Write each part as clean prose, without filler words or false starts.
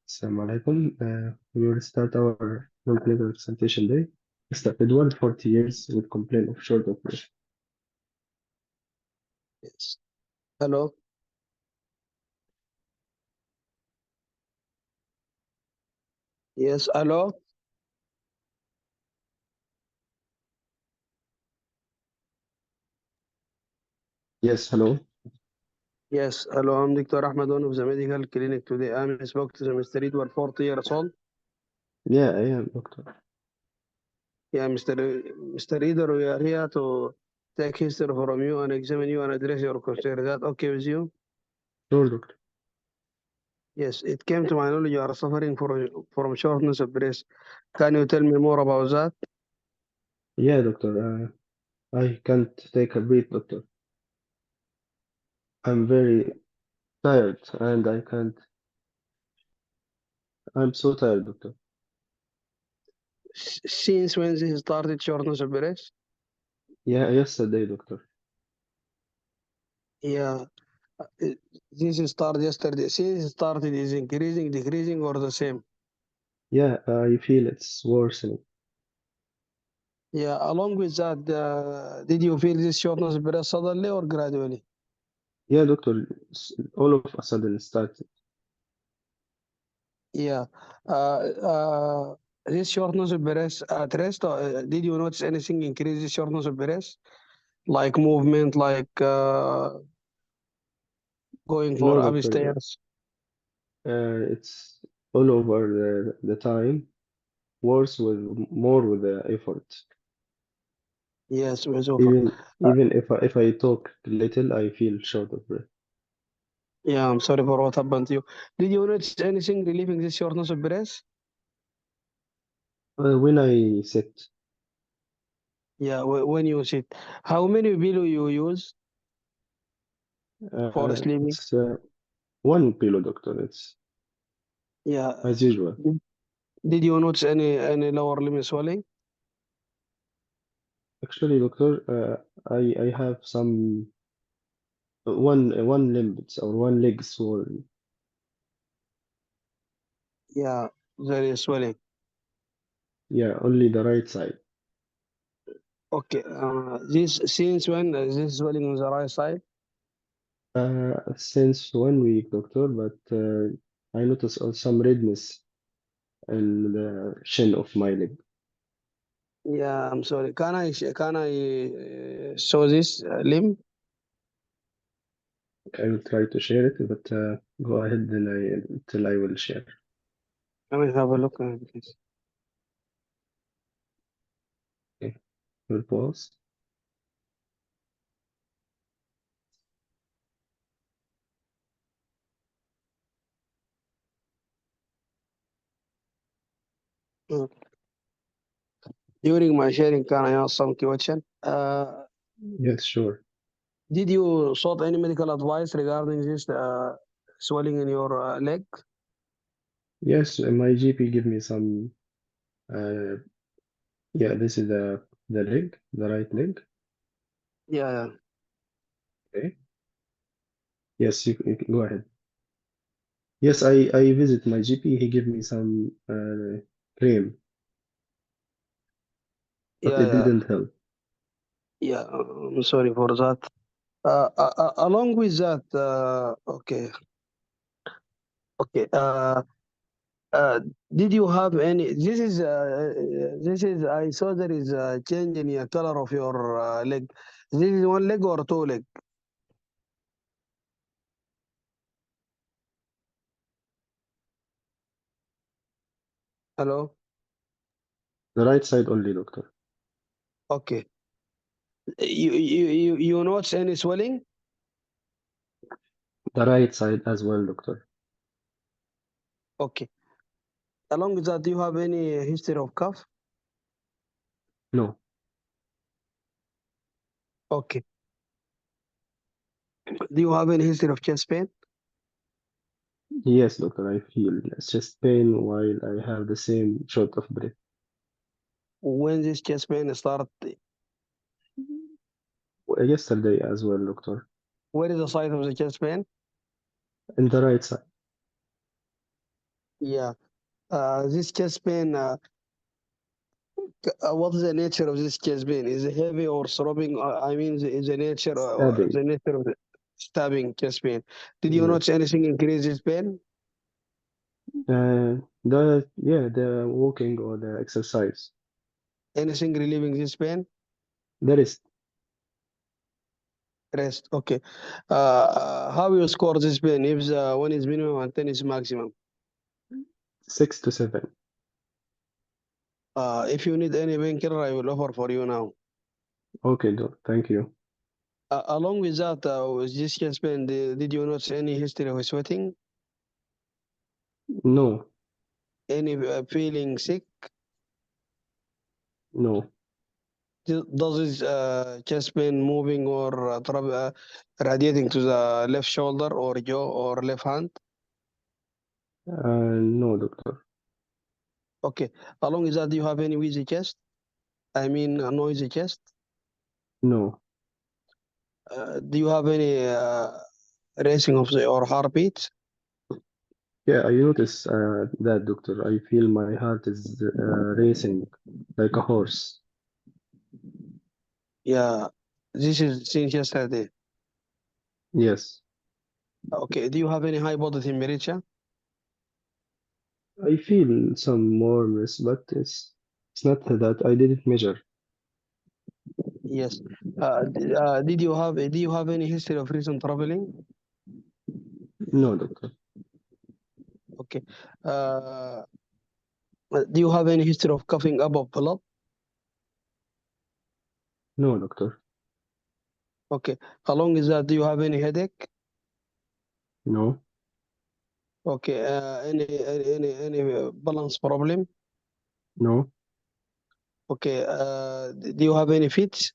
Assalamu alaikum. We will start our non-clinical presentation day. Edward, 40 years, with complaint of short of breath. Yes. Hello. Yes, hello. Yes, hello. Yes, hello. I'm Dr. Ahmed, one of the medical clinic today. I'm spoke to the Mr. Edward, 40 years old. Yeah, I am doctor. Yeah, Mr. Edward, we are here to take history from you and examine you and address your concern. Is that okay with you? Sure, doctor. Yes, it came to my knowledge you are suffering from shortness of breath. Can you tell me more about that? Yeah, doctor. I can't take a breath, doctor. I'm very tired and I can't. I'm so tired, doctor. Since when this started shortness of breath? Yeah, yesterday, doctor. Yeah, uh, this started yesterday. Since it started, is increasing, decreasing, or the same? Yeah, I feel it's worsening. Yeah, along with that, did you feel this shortness of breath suddenly or gradually? Yeah, doctor. All of a sudden it started. Yeah. Uh, uh, this shortness of breath at rest, did you notice anything increase this shortness of breath? Like movement, like going for No, doctor. upstairs? It's all over the time. Worse with more with the effort. Yes, it was over. Even Uh, even if I talk little, I feel short of breath. yeah, I'm sorry for what happened to you. Did you notice anything relieving this shortness of breath? When I sit, Yeah, when you sit. How many pillow you use for sleeping? it's one pillow, doctor. It's Yeah. as usual. Did you notice any lower limb swelling? Actually, doctor, I have some one limb or one leg swollen. Yeah, there is swelling. Yeah, only the right side. Okay. This since when this swelling on the right side? Since 1 week, doctor, but I notice some redness in the shin of my leg. Yeah, I'm sorry. Can I show this limb? I will try to share it, but go ahead then till I will share. Can I have a look at this? Okay, we'll pause. Mm. During my sharing, can I ask some question? Yes, sure. Did you sought any medical advice regarding this swelling in your leg? Yes, my GP give me some. Uh, yeah, this is the leg, the right leg. Yeah, yeah. Okay. Yes, you can go ahead. Yes, I visit my GP. He give me some cream, but Yeah, it yeah, didn't help. yeah. I'm sorry for that. Along with that, okay, okay. Uh, did you have any? This is. I saw there is a change in your color of your leg. This is one leg or two leg? Hello. The right side only, doctor. Okay. You notice any swelling? The right side as well, doctor. Okay. Along with that, do you have any history of cough? No. Okay. Do you have any history of chest pain? Yes, doctor. I feel chest pain while I have the same short of breath. When this chest pain start, Yesterday as well, doctor. where is the site of the chest pain? In the right side. Yeah. This chest pain, what is the nature of this chest pain? Is it heavy or throbbing? I mean, is Stabbing. the nature of the stabbing chest pain? Did you Yes. notice anything increase this pain? The walking or the exercise. Anything relieving this pain? That is Rest. Okay. How you score this pain? If the one is minimum and 10 is maximum. 6 to 7. If you need any painkiller, I will offer for you now. Okay, doc. Thank you. Along with that, with this chest pain, did you notice any history of sweating? No, Any feeling sick? no, Does this chest pain moving or radiating to the left shoulder or jaw or left hand? no, doctor. Okay. Along with that, do you have any wheezy chest? I mean, a noisy chest? No. Do you have any racing of your heartbeat? Yeah, I notice that, doctor. I feel my heart is racing like a horse. Yeah. This is since yesterday. Yes. Okay. Do you have any high body temperature? I feel some warmth, but it's not that I didn't measure. Yes. Do you have any history of recent traveling? No, doctor. Okay. Uh, do you have any history of coughing up of blood? No, doctor. Okay. Along with that, do you have any headache? No, Okay. Any balance problem? no, Okay. Do you have any fits?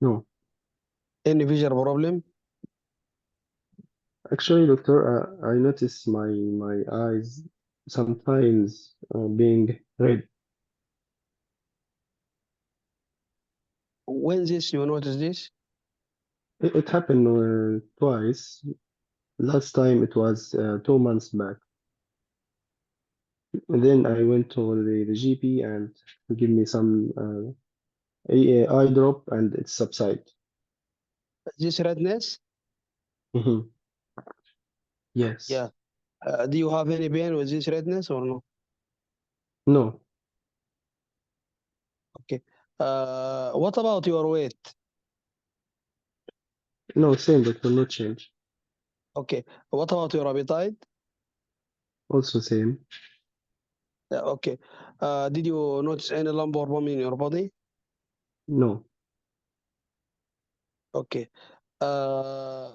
no. Any visual problem? Actually, doctor, I notice my eyes sometimes being red. When this you notice this? It happened twice. Last time it was 2 months back. And then I went to the GP and he gave me some eye drop and it subside. This redness? Mhm. Yes. Yeah. Do you have any pain with this redness or no? No. Okay. What about your weight? No, same, but will not change. Okay. What about your appetite? Also same. Yeah, okay. Did you notice any lump or bump in your body? No. Okay. Uh,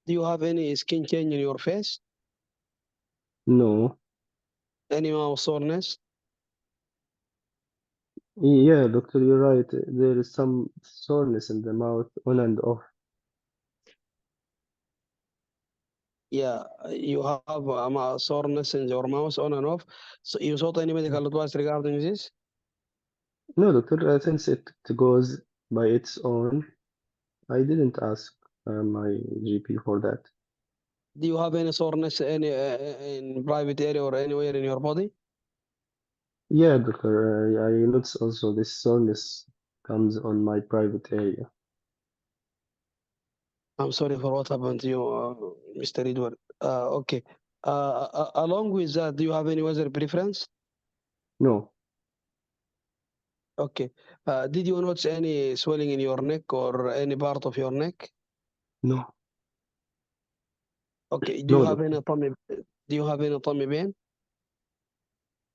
do you have any skin change in your face? No. Any mouth soreness? Yeah, doctor, you're right. There is some soreness in the mouth on and off. Yeah, you have soreness in your mouth on and off. So you sought any medical advice regarding this? No, doctor, since it goes by its own, I didn't ask my GP for that. Do you have any soreness in private area or anywhere in your body? Yeah, doctor, I notice also this soreness comes on my private area. I'm sorry for what happened to you, Mr. Edward. Okay. Along with that, do you have any weather preference? No, Okay. Did you notice any swelling in your neck or any part of your neck? no, Okay. no, doctor, Do you have any tummy pain?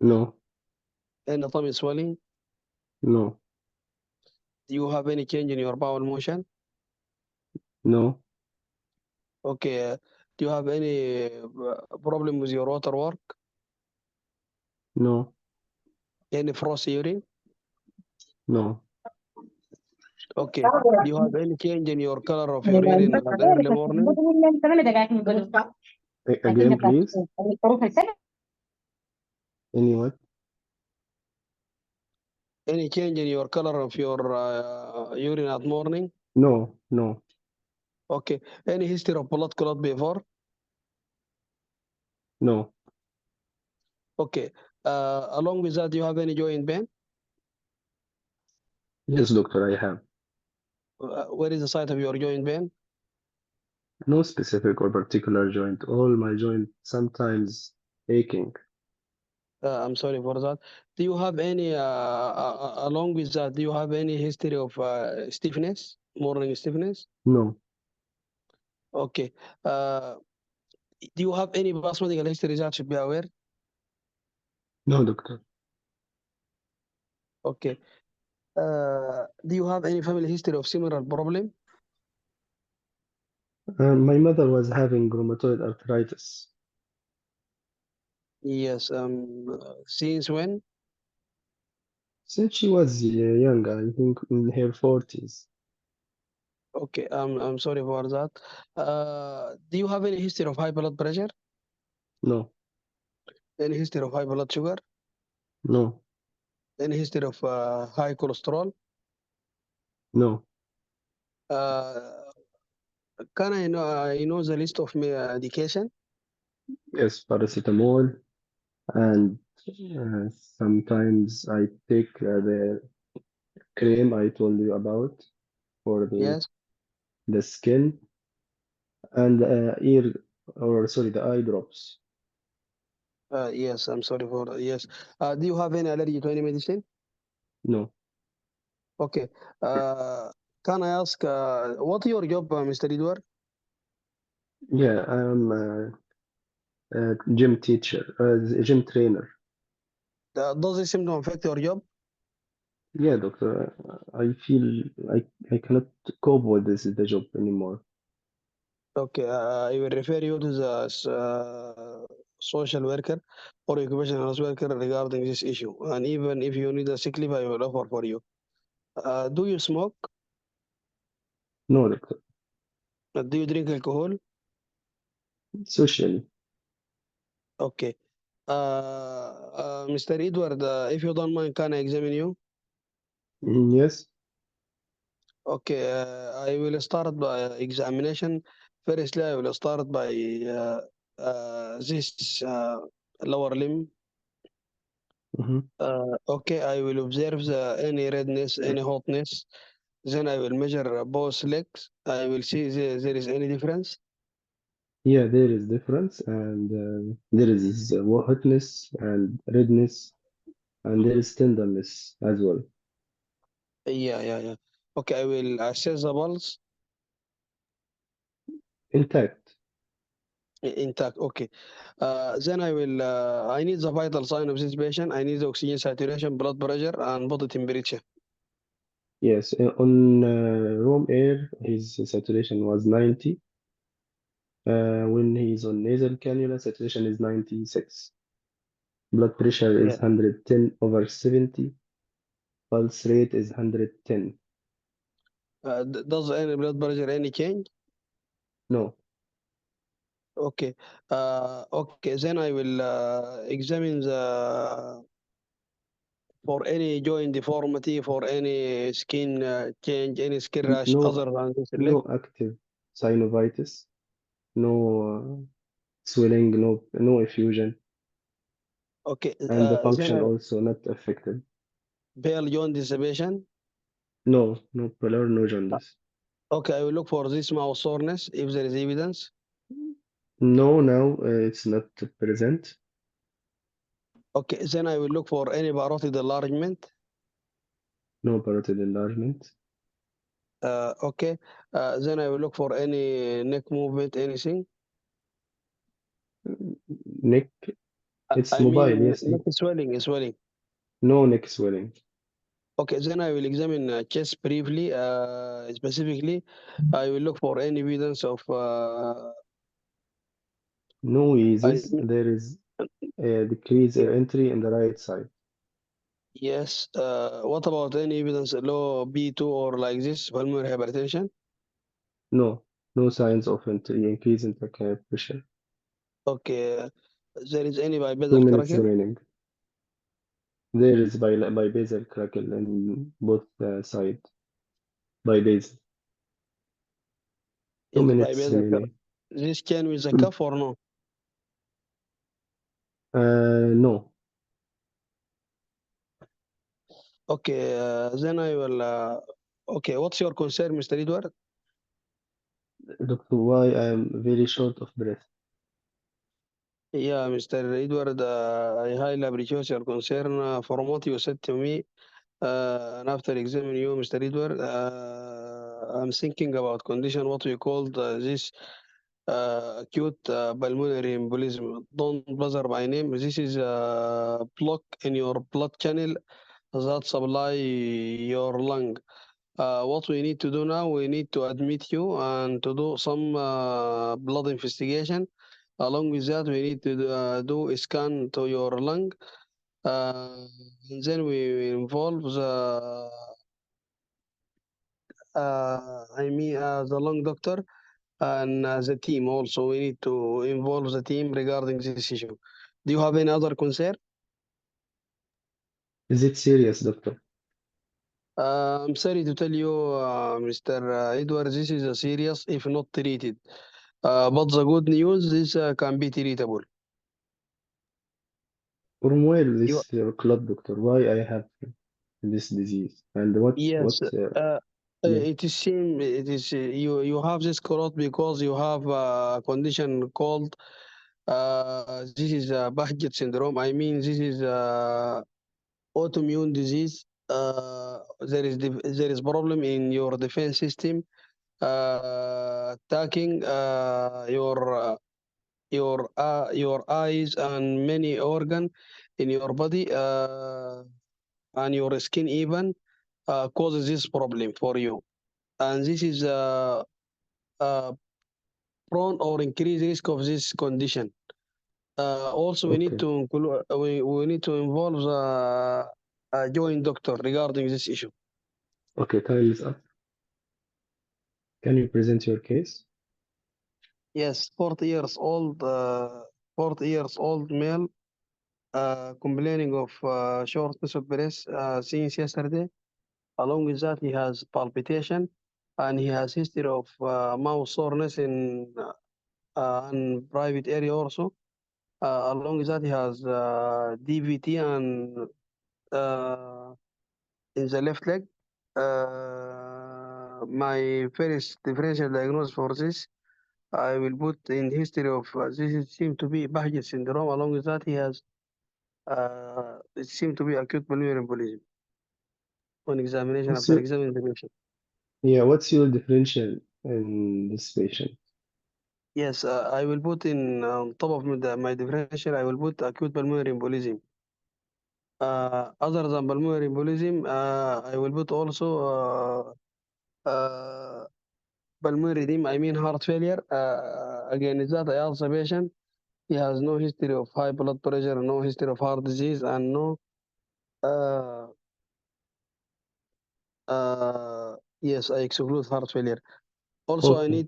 no, Any tummy swelling? no, Do you have any change in your bowel motion? no, Okay. Do you have any problem with your water work? no, Any frost urine? no. Okay. Do you have any change in your color of your urine at early morning? Again, please. Any what? Any change in your color of your urine at morning? No, no, Okay. Any history of blood clot before? No. Okay. Along with that, do you have any joint pain? Yes, doctor, I have. Where is the site of your joint pain? No specific or particular joint. All my joint sometimes aching. I'm sorry for that. Do you have any, along with that, do you have any history of stiffness, morning stiffness? No. Okay. Uh, do you have any past medical history that should be aware? No, doctor. Okay. Do you have any family history of similar problem? My mother was having rheumatoid arthritis Yes. Since when? since she was young, I think in her 40s. Okay. I'm sorry for that. Do you have any history of high blood pressure? No, Any history of high blood sugar? no, Any history of high cholesterol? no. Uh, can I know the list of medication? Yes, paracetamol, and sometimes I take the cream I told you about for Yes. the skin and ear or sorry, the eye drops. Yes. I'm sorry for yes. Do you have any allergy to any medicine? No. Okay. Uh, can I ask what your job, Mr. Edward? Yeah, I'm a gym teacher, gym trainer. Does this symptom affect your job? Yeah, doctor. I feel I cannot cope with this the job anymore. Okay. I will refer you to the social worker or occupational health worker regarding this issue. And even if you need a sick leave, I will offer for you. Do you smoke? No, doctor. Do you drink alcohol? Socially. Okay. Mr. Edward, if you don't mind, can I examine you? Yes. Okay. I will start by examination. Firstly, I will start by this lower limb. Hmm. Okay, I will observe any redness, any hotness. Then I will measure both legs. I will see there is any difference. Yeah, there is difference, and there is hotness and redness, and there is tenderness as well. Yeah, yeah, yeah. Okay, I will assess the pulse Intact. intact. Okay. Then I will. I need the vital sign of this patient. I need the oxygen saturation, blood pressure, and body temperature. Yes. On room air, his saturation was 90. When he's on nasal cannula, saturation is 96. Blood pressure is Yeah. 110 over 70. Pulse rate is 110. Does any blood pressure any change? No, Okay. Okay. Then I will examine the for any joint deformity, for any skin change, any skin rash no, other than this no leg. active synovitis, no swelling, no effusion, Okay, and the then function I also not affected. pale joint dissipation. No, no pallor, no jaundice. Okay, I will look for this mouth soreness if there is evidence. No, now it's not present. Okay, then I will look for any parotid enlargement. No parotid enlargement. Okay, then I will look for any neck movement, anything. Neck, it's I mean, mobile. Yes, neck swelling, swelling. no neck swelling. Okay, then I will examine chest briefly. Specifically, I will look for any evidence of. No I wheezes. There is a decrease air entry in the right side. Yes. What about any evidence low B2 or like this pulmonary hypertension? No, no signs of increase in the pressure. Okay. There is any 2 bipedal minutes crackle? remaining. There is basal crackle in both side. Basal. Two Yes, minutes bipedal crackle. remaining. This can with the cuff or no? No. Okay, then I will. Okay, what's your concern, Mr. Edward? Doctor, why I am very short of breath? Yeah, Mr. Edward, I highly appreciate your concern from what you said to me. And after examining you, Mr. Edward, I'm thinking about condition what we called this acute pulmonary embolism. Don't bother by name. This is a block in your blood channel that supply your lung. What we need to do now, we need to admit you and to do some blood investigation. Along with that, we need to do a scan to your lung. And then we involve the lung doctor and the team also. We need to involve the team regarding this issue. Do you have any other concern? Is it serious, doctor? I'm sorry to tell you, Mr. Edward, this is a serious if not treated. But the good news is can be treatable. From where You, this clot, doctor? Why I have this disease? And what? yes, Yeah. it is same. It is you have this clot because you have a condition called this is Bahjat syndrome. I mean, this is autoimmune disease. There is problem in your defense system attacking your eyes and many organ in your body and your skin even causes this problem for you, and this is uh, prone or increased risk of this condition. Also, we need Okay. to we need to involve a joint doctor regarding this issue. Okay. Time is up. Can you present your case? Yes, 40 years old, 40 years old male, complaining of shortness of breath since yesterday. Along with that, he has palpitation, and he has history of mouth soreness in private area also. Along with that, he has DVT and uh, in the left leg. My first differential diagnosis for this, I will put in history of seems to be Bahjat syndrome. Along with that, he has it seems to be acute pulmonary embolism on examination What's after your examining the patient. Yeah? What's your differential in this patient? Yes, I will put in on top of my differential, I will put acute pulmonary embolism. Other than pulmonary embolism, I will put also pulmonary edema, I mean heart failure. Again, is that I asked the patient, he has no history of high blood pressure, no history of heart disease, and no, uh, yes, I exclude heart failure. Also, Okay.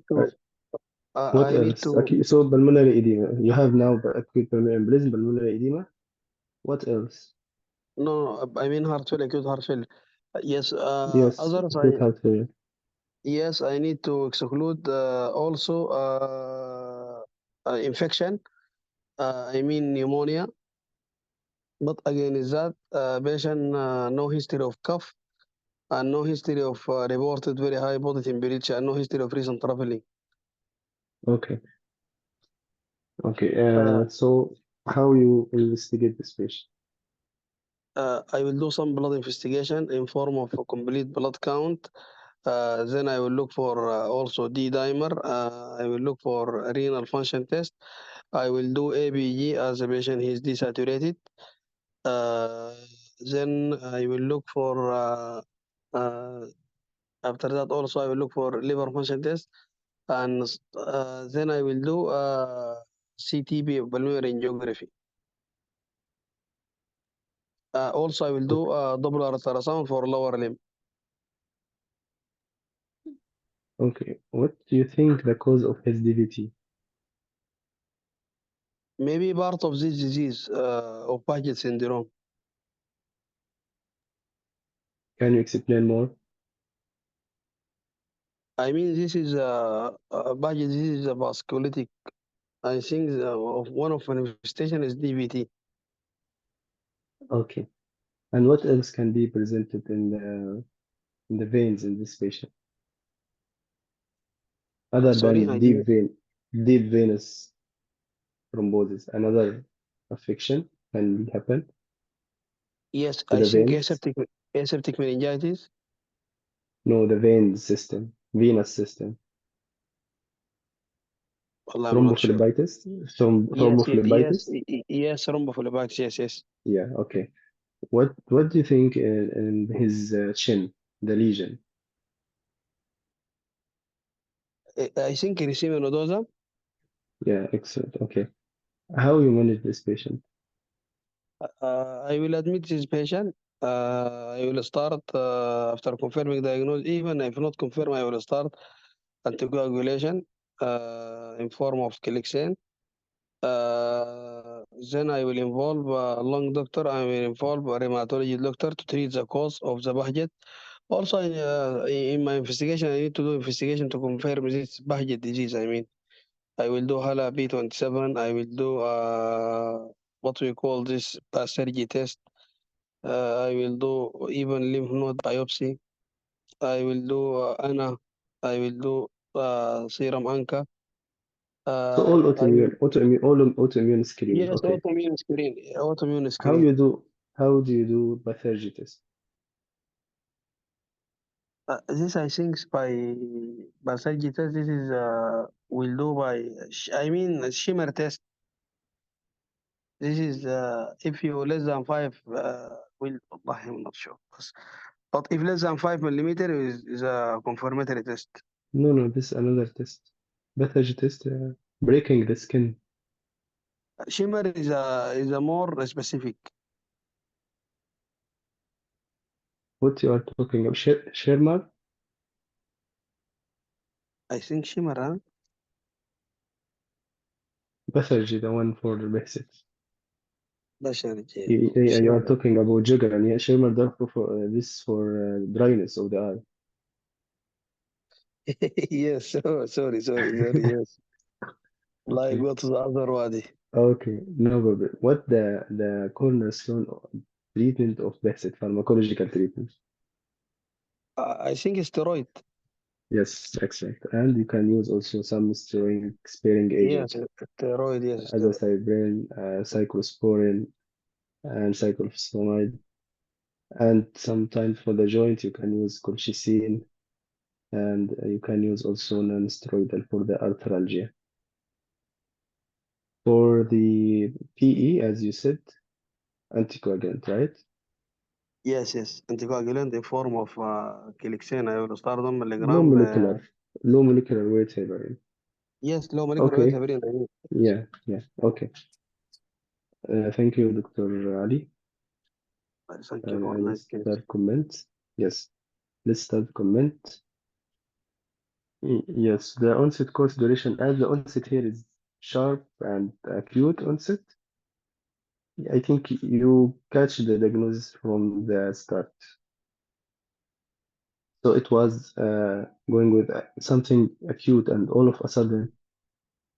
What I need else? to, Acute, so pulmonary edema. You have now the acute pulmonary embolism, pulmonary edema. What else? no, I mean heart failure, acute heart failure. Yes, Yes, others, acute heart failure. yes, I need to exclude also infection, I mean pneumonia. But again, is that patient no history of cough and no history of reported very high body temperature and no history of recent traveling. Okay. Okay. Uh, So how you investigate this patient? I will do some blood investigation in form of a complete blood count. Then I will look for also D dimer. I will look for renal function test. I will do ABG as a patient is desaturated. Uh, then I will look for uh, after that also I will look for liver function test, and then I will do CTB pulmonary angiography. Also I will Okay. do Doppler ultrasound for lower limb. Okay. What do you think the cause of his DVT? Maybe part of this disease of Paget syndrome. Can you explain more? I mean, this is Paget disease is a vasculitic. I think of one of manifestation is DVT. Okay. And what else can be presented in the veins in this patient, other Sorry, than I didn't. deep venous thrombosis? Another affection can happen Yes, to I the think veins? aseptic meningitis. No, the vein system, venous system. Well, I'm not sure. Thrombophlebitis, Yes, thrombophlebitis. yes, thrombophlebitis. Yes, yes. Yeah, okay. What do you think in his chin, the lesion? I think erythema nodosa. Yeah, excellent. Okay. How you manage this patient? I will admit this patient. I will start after confirming diagnosis. Even if not confirmed, I will start anticoagulation in form of Kilixane. Then I will involve a lung doctor. I will involve a rheumatology doctor to treat the cause of the Bahjet. Also, in my investigation, I need to do investigation to confirm this Bahjet disease. I mean, I will do HALA B27. I will do what we call this Sergi test. I will do even lymph node biopsy. I will do ANA. I will do serum ANCA. So all I will, autoimmune screen. yes, Okay. autoimmune How screen. you do how do you do pathology test? This I think by Sergi test. This is will do by I mean shimmer test. This is if you less than five will. I'm not sure. But if less than 5 millimeter is a confirmatory test. No, no, this is another test. Pathology test, breaking the skin. Shimmer is a more specific. What you are talking about? Sherman? I think shimmer, huh? Pathology, the one for the basics. Basharje, You are shimmer. talking about Juggernaut. Yeah, Sherman dark for this for dryness of the eye. Yes. Oh, sorry. Yes. Like Okay. what's the other wadi? Okay, no problem. What the cornerstone treatment of basic pharmacological treatment? I think it's steroid. Yes, excellent. And you can use also some steroid sparing Yes, agent, steroid. Yes, steroid. azathioprine, cyclosporin, and cyclophosphamide. And sometimes for the joint, you can use colchicine, and you can use also non-steroidal for the arthralgia. For the PE, as you said, anticoagulant, right? Yes. Anticoagulant in form of Kilixane. I will start on Low milligram. molecular, low molecular weight heparin. Yes, low molecular weight Okay, heparin. yeah, okay. Thank you, Dr. Ali. Thank you for nice Let's case. start comment. Yes, let's start comment. Yes, the onset course duration, as the onset here is sharp and acute onset, I think you catch the diagnosis from the start. So it was going with something acute, and all of a sudden,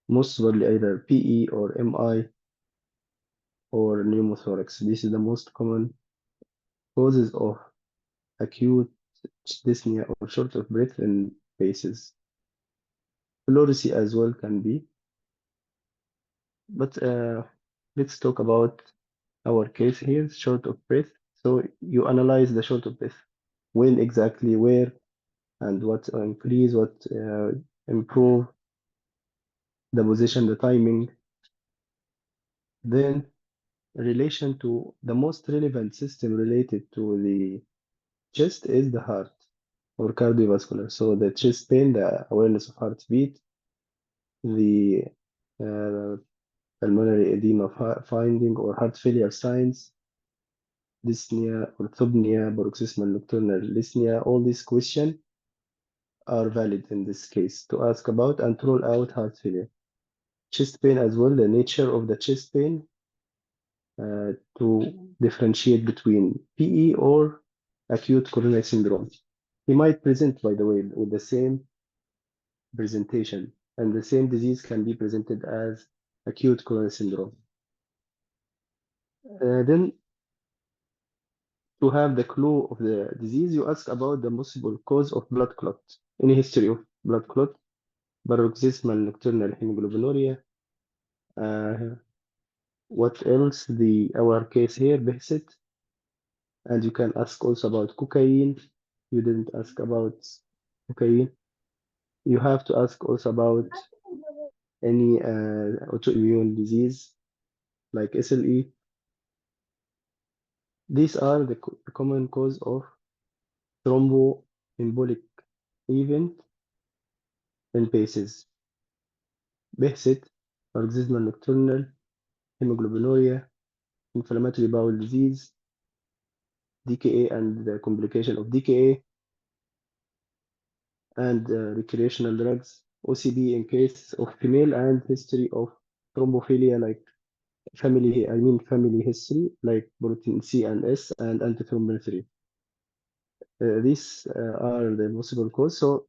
most probably either PE or MI or pneumothorax. This is the most common causes of acute dyspnea or short of breath in cases. Pleurisy as well can be. But let's talk about our case here, short of breath. So you analyze the short of breath. When exactly, where, and what increase, what improve, the position, the timing. Then relation to the most relevant system related to the chest is the heart or cardiovascular. So the chest pain, the awareness of heartbeat, the uh, pulmonary edema finding or heart failure signs, dyspnea, orthopnea, paroxysmal nocturnal dyspnea, all these questions are valid in this case to ask about and rule out heart failure. Chest pain as well, the nature of the chest pain to differentiate between PE or acute coronary syndrome. He might present, by the way, with the same presentation, and the same disease can be presented as acute coronary syndrome. Then To have the clue of the disease, you ask about the possible cause of blood clot, any history of blood clot, paroxysmal nocturnal hemoglobinuria. What else? Our case here, Behcet. And you can ask also about cocaine. You didn't ask about cocaine. You have to ask also about any autoimmune disease like SLE. These are the common cause of thromboembolic event in PACES. Behcet, paroxysmal nocturnal hemoglobinuria, inflammatory bowel disease, DKA and the complication of DKA, and recreational drugs, OCD in case of female, and history of thrombophilia like family history like protein C and S and antithrombin 3. These are the possible cause. So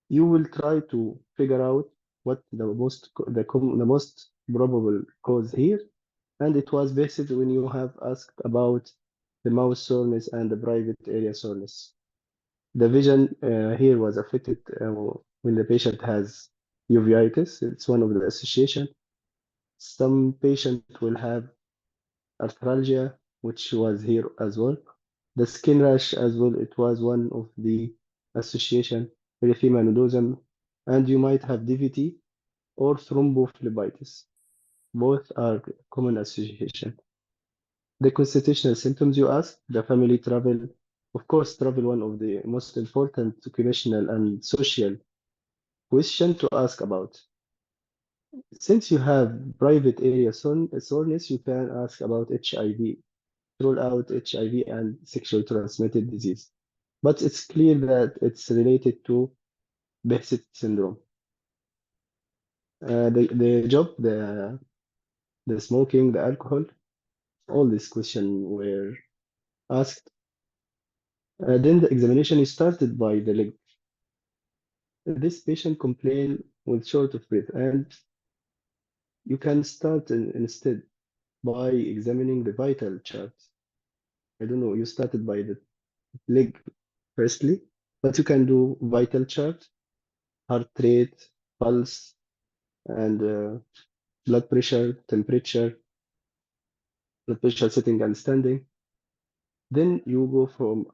you will try to figure out what the most probable cause here, and it was based when you have asked about the mouth soreness and the private area soreness. The vision here was affected when the patient has uveitis. It's one of the association. Some patient will have arthralgia, which was here as well. The skin rash as well, it was one of the association, erythema nodosum, and you might have DVT or thrombophlebitis. Both are common association. The constitutional symptoms you ask, the family travel, of course, travel one of the most important occupational and social question to ask about. Since you have private area soreness, you can ask about HIV, rule out HIV and sexual transmitted disease. But it's clear that it's related to Behcet syndrome. The job, the smoking, the alcohol, all these questions were asked. Then the examination is started by the leg. This patient complained with short of breath, and you can start instead by examining the vital chart. I don't know, you started by the leg firstly, but you can do vital chart, heart rate, pulse, and blood pressure, temperature, blood pressure sitting and standing. Then you go from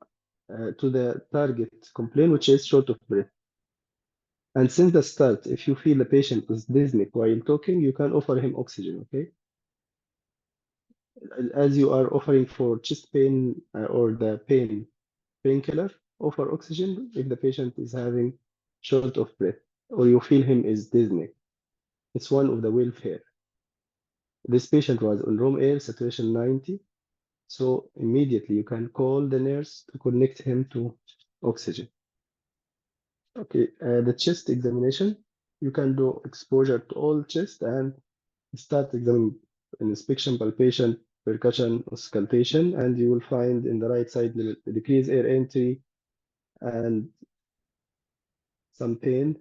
to the target complaint, which is short of breath. And since the start, if you feel the patient is dizzy while talking, you can offer him oxygen, okay? As you are offering for chest pain or the painkiller, offer oxygen if the patient is having short of breath or you feel him is dizzy. It's one of the welfare. This patient was on room air, saturation 90. So immediately you can call the nurse to connect him to oxygen. Okay, the chest examination, you can do exposure to all chest and start examining inspection, palpation, percussion, auscultation, and you will find in the right side the decreased air entry and some pain,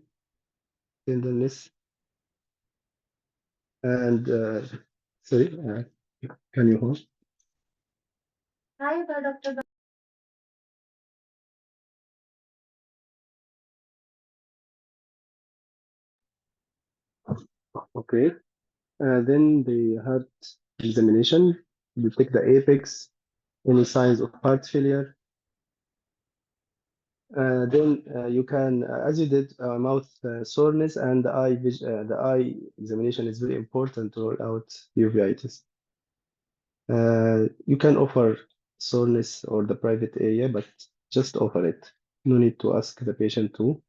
tenderness, and sorry, can you hold? Okay, then the heart examination, detect the apex, any signs of heart failure. Then you can, as you did, mouth soreness and the eye examination is very important to rule out uveitis. You can offer soreness or the private area, but just offer it. No need to ask the patient to.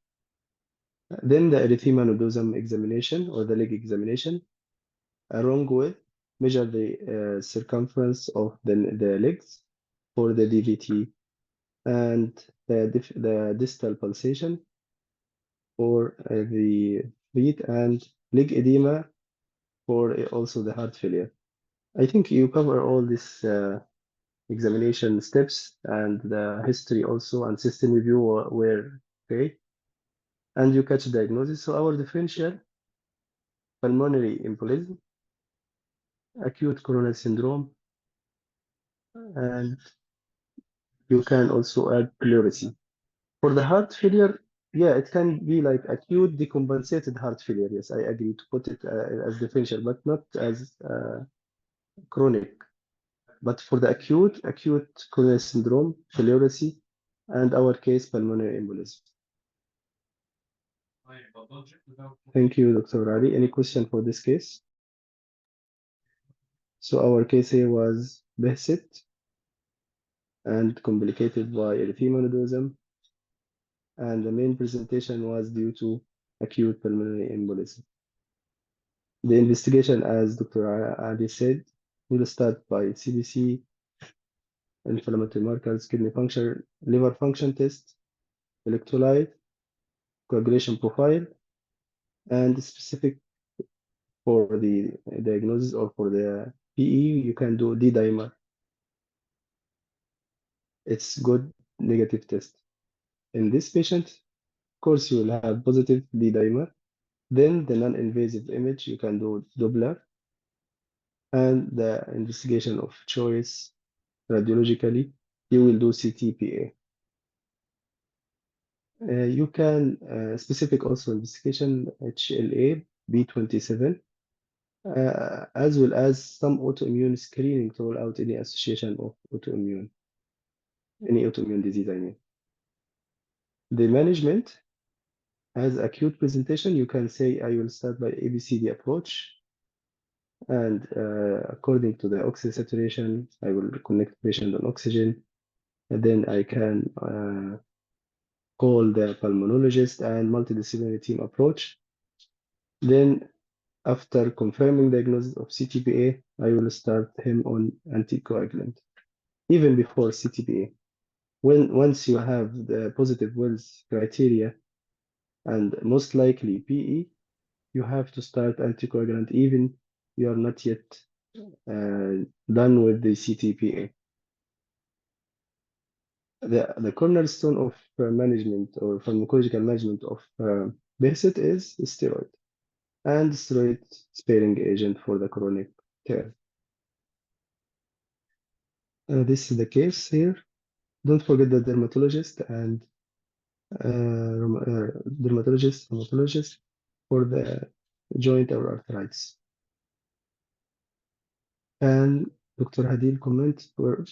Then the erythema nodosum examination or the leg examination. A wrong way, measure the circumference of the legs for the DVT and the distal pulsation for the feet and leg edema for also the heart failure. I think you cover all these examination steps and the history also and system review were okay. And you catch diagnosis. So our differential pulmonary embolism, acute coronary syndrome, and You can also add pleurisy. For the heart failure, yeah, it can be like acute decompensated heart failure. Yes, I agree to put it as differential, but not as chronic. But for the acute coronary syndrome, pleurisy, and our case, pulmonary embolism. Thank you, Dr. Ali. Any question for this case? So our case here was BEHCT and complicated by erythema nodosum, and the main presentation was due to acute pulmonary embolism. The investigation, as Dr. Ali said, will start by CBC, inflammatory markers, kidney function, liver function test, electrolyte, coagulation profile, and specific for the diagnosis or for the PE, you can do D-dimer. It's good negative test. In this patient, of course, you will have positive D-dimer. Then the non-invasive image, you can do Doppler, and the investigation of choice radiologically, you will do CTPA. You can specific also investigation HLA B27, as well as some autoimmune screening to rule out any association of any autoimmune disease, I mean. The management as acute presentation, you can say I will start by ABCD approach, and according to the oxygen saturation, I will connect patient on oxygen, and then I can call the pulmonologist and multidisciplinary team approach. Then after confirming diagnosis of CTPA, I will start him on anticoagulant, even before CTPA. Once you have the positive Wells criteria and most likely PE, you have to start anticoagulant even you are not yet done with the CTPA. The cornerstone of management or pharmacological management of BEHCT is steroid and steroid sparing agent for the chronic care. This is the case here. Don't forget the dermatologist and rheumatologist for the joint or arthritis. And Dr. Hadil comment for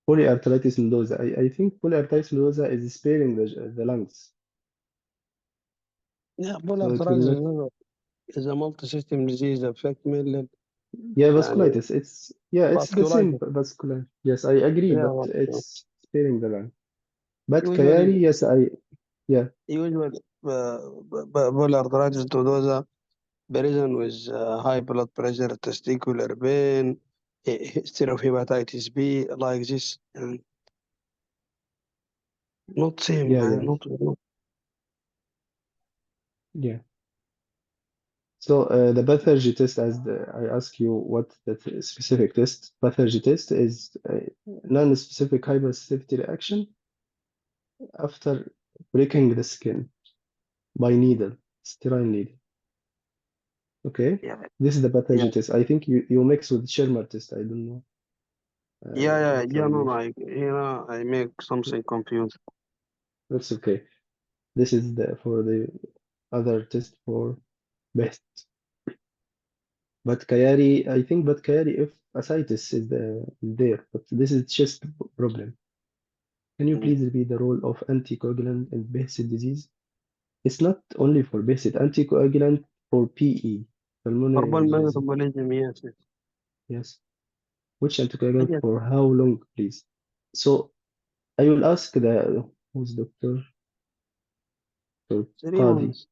polyarthritis nodosa. I think polyarthritis nodosa is sparing the lungs. Yeah, So it will not, polyarthritis is a multi-system disease affect mainly yeah, يعني vasculitis. It's the same vasculitis. vascular. Yes, I agree, Yeah, but it's sparing the lung. But usually Kayari, yes, yeah, usually polyarthritis nodosa present with high blood pressure, testicular pain, history of hepatitis B, like this. Not same, yeah, yeah, not yeah. So the pathology test, as I ask you what the specific test, pathology test is non-specific hypersensitivity reaction after breaking the skin by needle, sterile needle. Okay, yeah, this is the yeah, pathology test. I think you mix with Shermer test. I don't know what yeah. are No, you. no. I make something confused. That's okay. This is the for the other test for best. But Kayari, I think, but Kayari, if ascites is there, but this is chest problem. Can you Mm. please repeat the role of anticoagulant in Behçet disease? It's not only for Behçet, anticoagulant for PE, pulmonary Urban embolism. metabolism, yes. Yes. Which anticoagulant Yes. for how long, please? So I will ask the who's Doctor Three Qadi. months.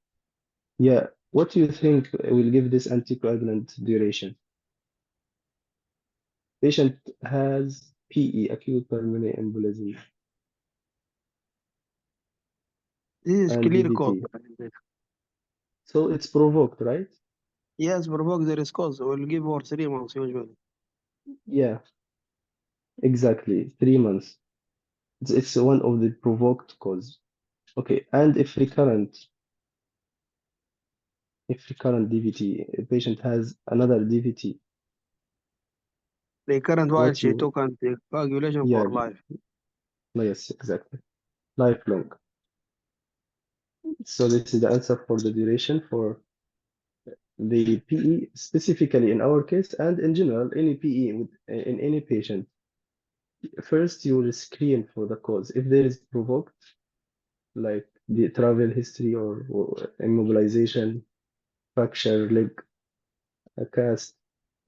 Yeah, what do you think will give this anticoagulant duration? Patient has PE, acute pulmonary embolism, This is and clear cause. DVT. So it's provoked, right? Yes, provoke the risk cause. We'll give for 3 months usually. Yeah, exactly. 3 months. It's one of the provoked cause. Okay, and if recurrent DVT, a patient has another DVT, Recurrent while what she you, took anticoagulation yeah, for life. Yes, exactly. Lifelong. So this is the answer for the duration for the PE, specifically in our case, and in general, any PE in any patient. First, you will screen for the cause. If there is provoked, like the travel history or immobilization, fracture, leg, a cast,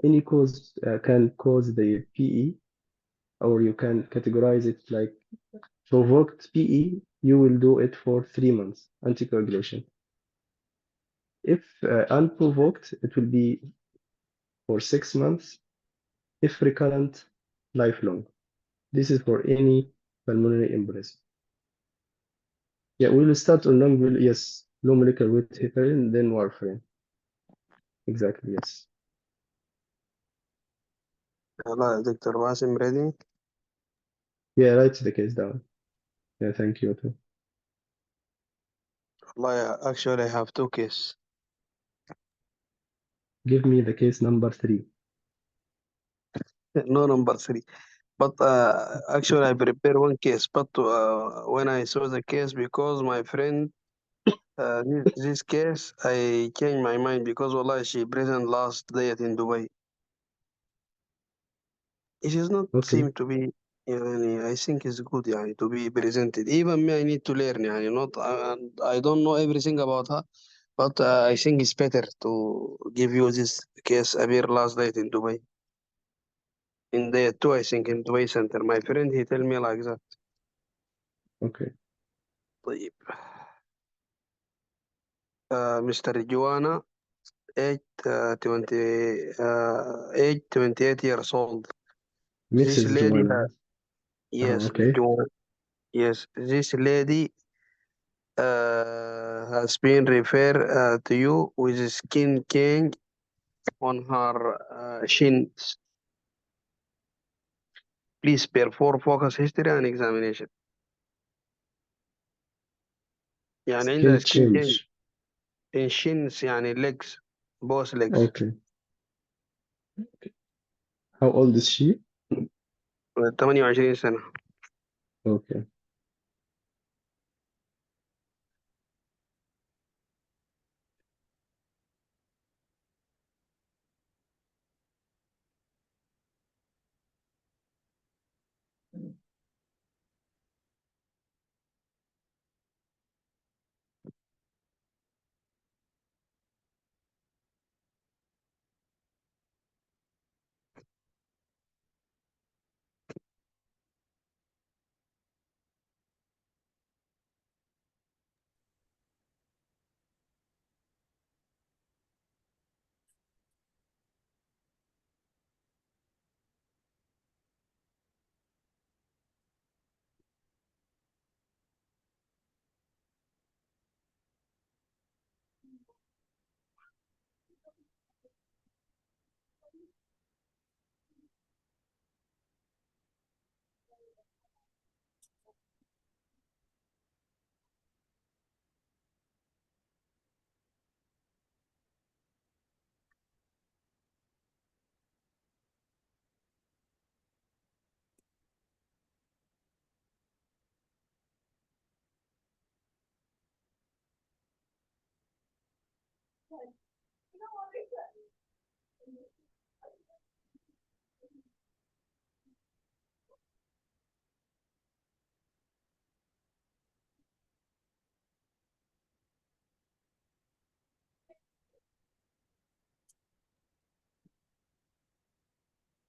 any cause can cause the PE, or you can categorize it like provoked PE, you will do it for 3 months, anticoagulation. If unprovoked, it will be for 6 months. If recurrent, lifelong. This is for any pulmonary embolism. Yeah, we will start on long, yes, low molecular weight heparin, then warfarin. Exactly, yes. يلا يا دكتور باسم ready. Yeah, write the case down. Yeah, thank you too. والله actually I have two cases. Give me the case number 3. No number three. But actually, I prepared one case. But when I saw the case, because my friend, this case, I changed my mind because wallah, she present last day in Dubai. It does not Okay, seem to be. يعني, I think it's good يعني, to be presented. Even me, I need to learn. يعني, not, I don't know everything about her, but I think it's better to give you this case appear last day in Dubai. In day two, I think, in Dubai Center. My friend, he tell me like that. okay. طيب. Mr. Joanna, age 28 years old. This Mrs. lady, Joanna. yes, Okay. Joanna, yes, this lady has been referred to you with skin king on her shins. Please perform focus history and examination. يعني عندها Skill skin king change. in shins يعني legs, both legs. Okay. How old is she? 28 سنة. Okay.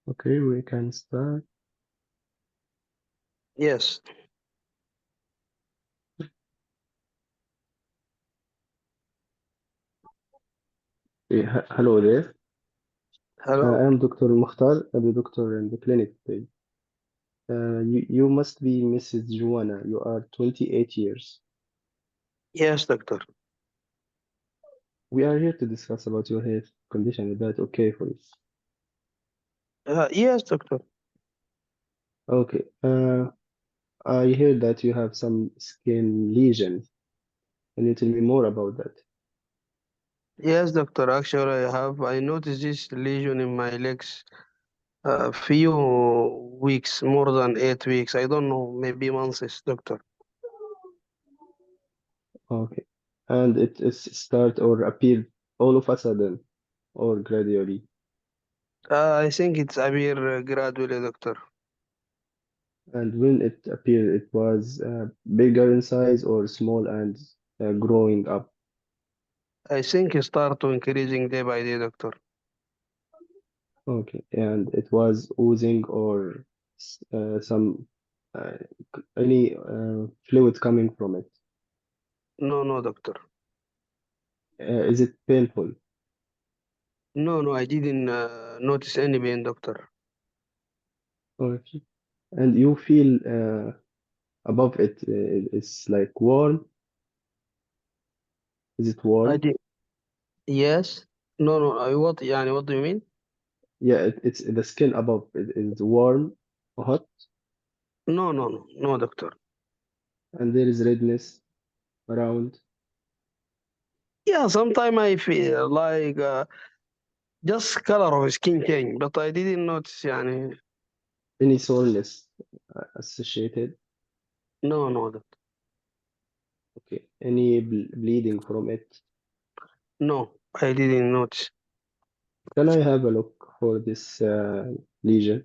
Okay, we can start. Yes. Hello there. I Hello. am Dr. Mukhtar, the doctor in the clinic today. You must be Mrs. Joanna. You are 28 years. Yes, doctor. We are here to discuss about your health condition. Is that okay for you? Yes, doctor. Okay. I hear that you have some skin lesions. Can you tell me more about that? Yes, doctor. Actually, I noticed this lesion in my legs A few weeks, more than 8 weeks. I don't know, maybe months, doctor. Okay. And it is start or appeared all of a sudden or gradually. I think it's appear gradually, doctor. And when it appeared, it was bigger in size or small and growing up. I think it start to increasing day by day, doctor. Okay. And it was oozing or some uh, any fluid coming from it. No, no, doctor. Is it painful? No, no, I didn't notice any pain, doctor. Okay. And you feel above it, it's like warm. Is it I warm? did. Yes. No, no. What? يعني, what do you mean? Yeah, it's the skin above it is warm, hot, No, no, no, no, doctor. and there is redness around. Yeah, sometimes I feel like just color of skin change, but I didn't notice. يعني. Any soreness associated. No, no, doctor. Okay. Any bleeding from it. No, I didn't notice. Can I have a look for this lesion?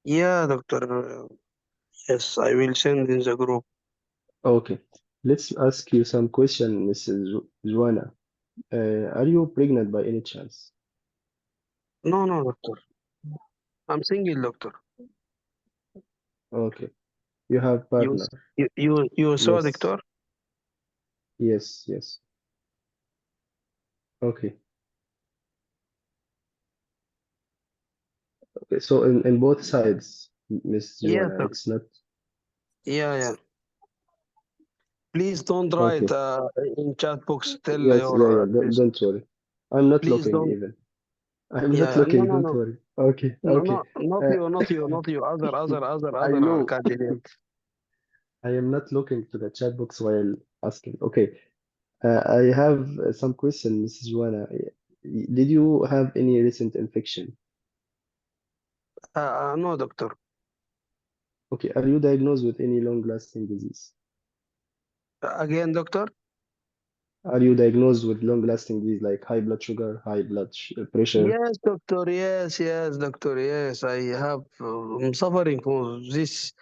Yeah, doctor. Yes, I will send in the group. Okay. Let's ask you some question, Mrs. Joanna. Are you pregnant by any chance? No, no, doctor. I'm single, doctor. Okay. You have You, partner. you saw, Yes. doctor? Yes. Yes. Okay. Okay. So in both sides, Miss Yes, Joanna, doctor. it's not Yeah, yeah. Please don't write okay. in chat box. Tell Yes. Yeah. your Yeah. this. Don't worry. I'm not Please looking don't. even. I'm Yeah, not yeah. No, looking. no, Don't no. worry. Okay. No, Okay. no, not Uh, you, not you, not you. I Other know. candidate. I am not looking to the chat box while asking. Okay. I have some question, Mrs. Joanna. Did you have any recent infection? No, doctor. Okay. Are you diagnosed with any long-lasting disease? Again, doctor. Are you diagnosed with long-lasting disease like high blood sugar, high blood pressure? Yes, doctor. Yes, yes, doctor. Yes, I have. I'm suffering from this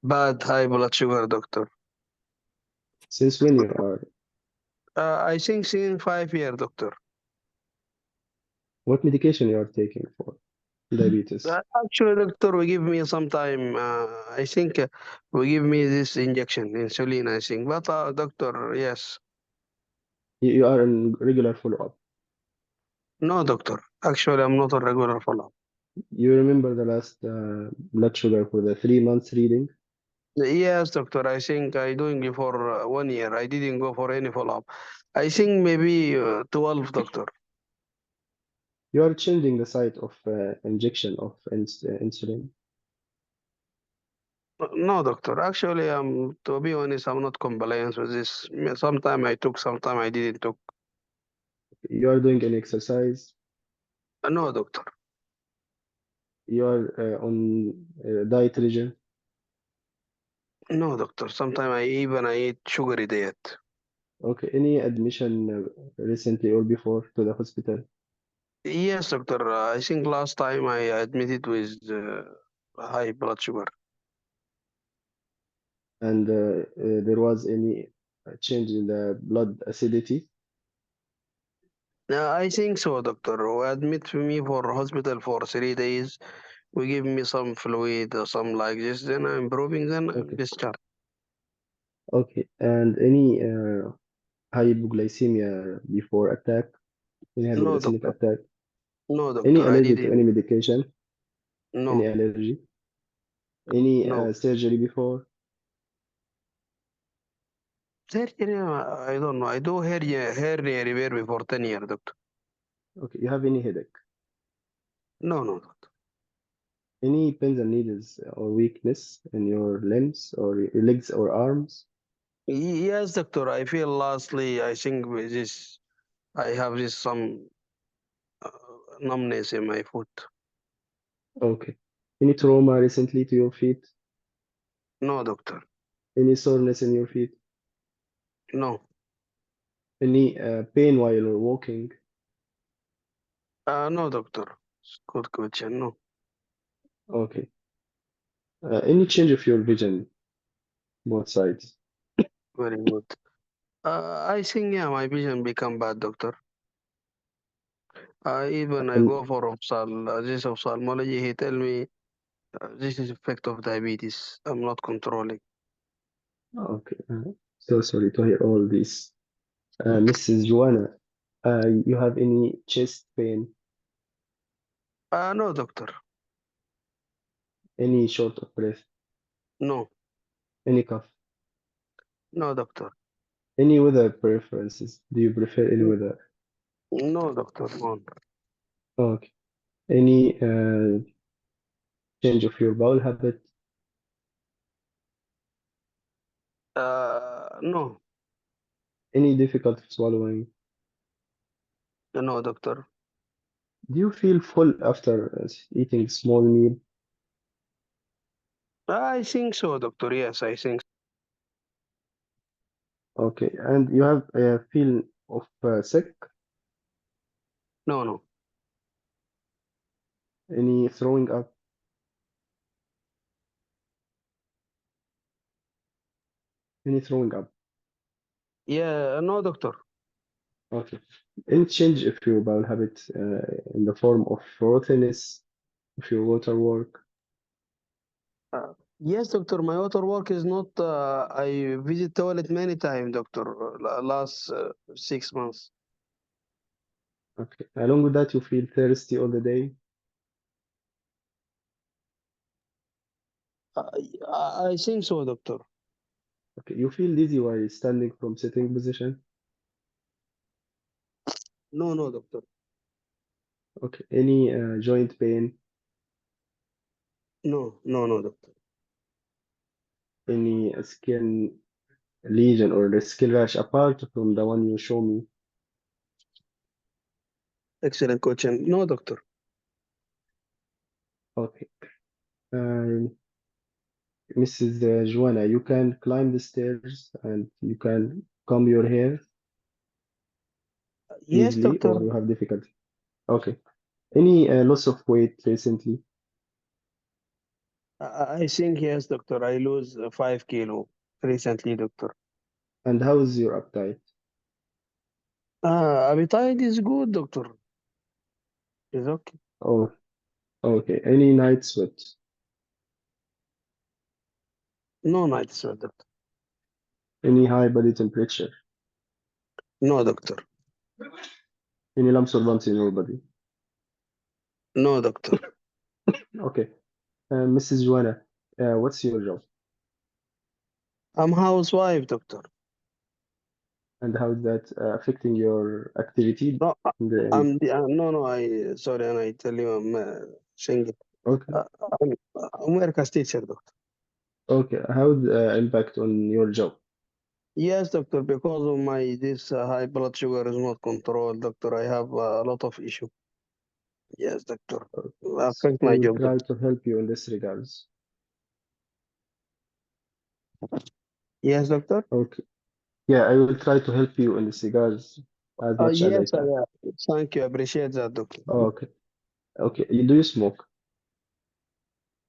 bad high blood sugar, doctor. Since when you are? I think since 5 years, doctor. What medication you are taking for diabetes? Actually, doctor, we give me some time. I think we give me this injection, insulin. I think, but doctor, yes, You are in regular follow-up. no, doctor. Actually, I'm not a regular follow. You remember the last blood sugar for the 3 months reading? Yes, doctor. I think I doing before 1 year. I didn't go for any follow up. I think maybe 12, doctor. You are changing the site of injection of insulin. No, doctor. Actually, to be honest, I'm not compliant with this. Sometime I took, sometime I didn't took. You are doing any exercise. No, doctor. You are on diet regime. No, doctor. Sometime I eat sugary diet. Okay. Any admission recently or before to the hospital? Yes, doctor. I think last time I admitted with high blood sugar. And there was any change in the blood acidity? I think so, doctor. We admit me for hospital for 3 days. We give me some fluid or some like this. Then I'm improving. Then I'm Okay. discharged. Okay. And any hypoglycemia before attack? Any No, hypoglycemic doctor. attack? No, Any doctor. I allergy to any didn't. medication? Any No, allergy? Any no. surgery before? Surgery, I don't know. I do hernia repair before 10 years, doctor. Okay. You have any headache? No, no, doctor. Any pins and needles or weakness in your limbs or your legs or arms? Yes, doctor. I feel lastly, I think with this, I have this some uh, numbness in my foot. Okay. Any trauma recently to your feet? No, doctor. Any soreness in your feet? No. Any pain while you're walking? No, doctor. Good question. No. Okay. Any change of your vision, both sides? Very good. I think, yeah, my vision become bad, doctor. Even I And go for this ophthalmology, he tell me this is effect of diabetes. I'm not controlling. okay. So sorry to hear all this. Mrs. Joanna, you have any chest pain, No, doctor. any short of breath, No. any cough, No, doctor. any weather preferences? Do you prefer any weather? No, doctor. No. Okay. Any change of your bowel habit, No. any difficulty swallowing? No, doctor. Do you feel full after eating small meal? I think so, doctor. Yes, I think. Okay. And you have a feel of sick, No, no. any throwing up, any throwing up? Yeah, no, doctor. Okay. Any change of your bowel habit in the form of frothiness of your water work? Yes, doctor. My water work is not. I visit toilet many times, doctor. Last 6 months. Okay. Along with that, you feel thirsty all the day. I think so, doctor. Okay. You feel dizzy while standing from sitting position. No, no, doctor. Okay. Any joint pain, No, no, no, doctor. any skin lesion or the skin rash apart from the one you show me. Excellent question. No, doctor. Okay. Um, Mrs. Joanna, you can climb the stairs and you can comb your hair Yes, easily, doctor. or you have difficulty. Okay. Any loss of weight recently? I think yes, doctor. I lose 5 kilo recently, doctor. And how is your appetite? Appetite is good, doctor. Is okay. Oh, okay. Any night sweat? No night sweat, doctor. Any high body temperature? No, doctor. Any lumps or bumps in your body? No, doctor. Okay. Mrs. Joanna, what's your job? I'm housewife, doctor. And how is that affecting your activity No, in the no, no. I sorry, and I tell you, I'm saying okay. uh, I'm, I'm work as teacher, doctor. Okay. How impact on your job? Yes, doctor. Because of my this high blood sugar is not controlled, doctor. I have a lot of issue. Yes, doctor. Okay. So Affect I my will job, try doctor. to help you in this regards. Yes, doctor. Okay. Yeah, I will try to help you in this regards as much as I Yes, can. thank you. I appreciate that, doctor. Okay. Okay. Do you smoke?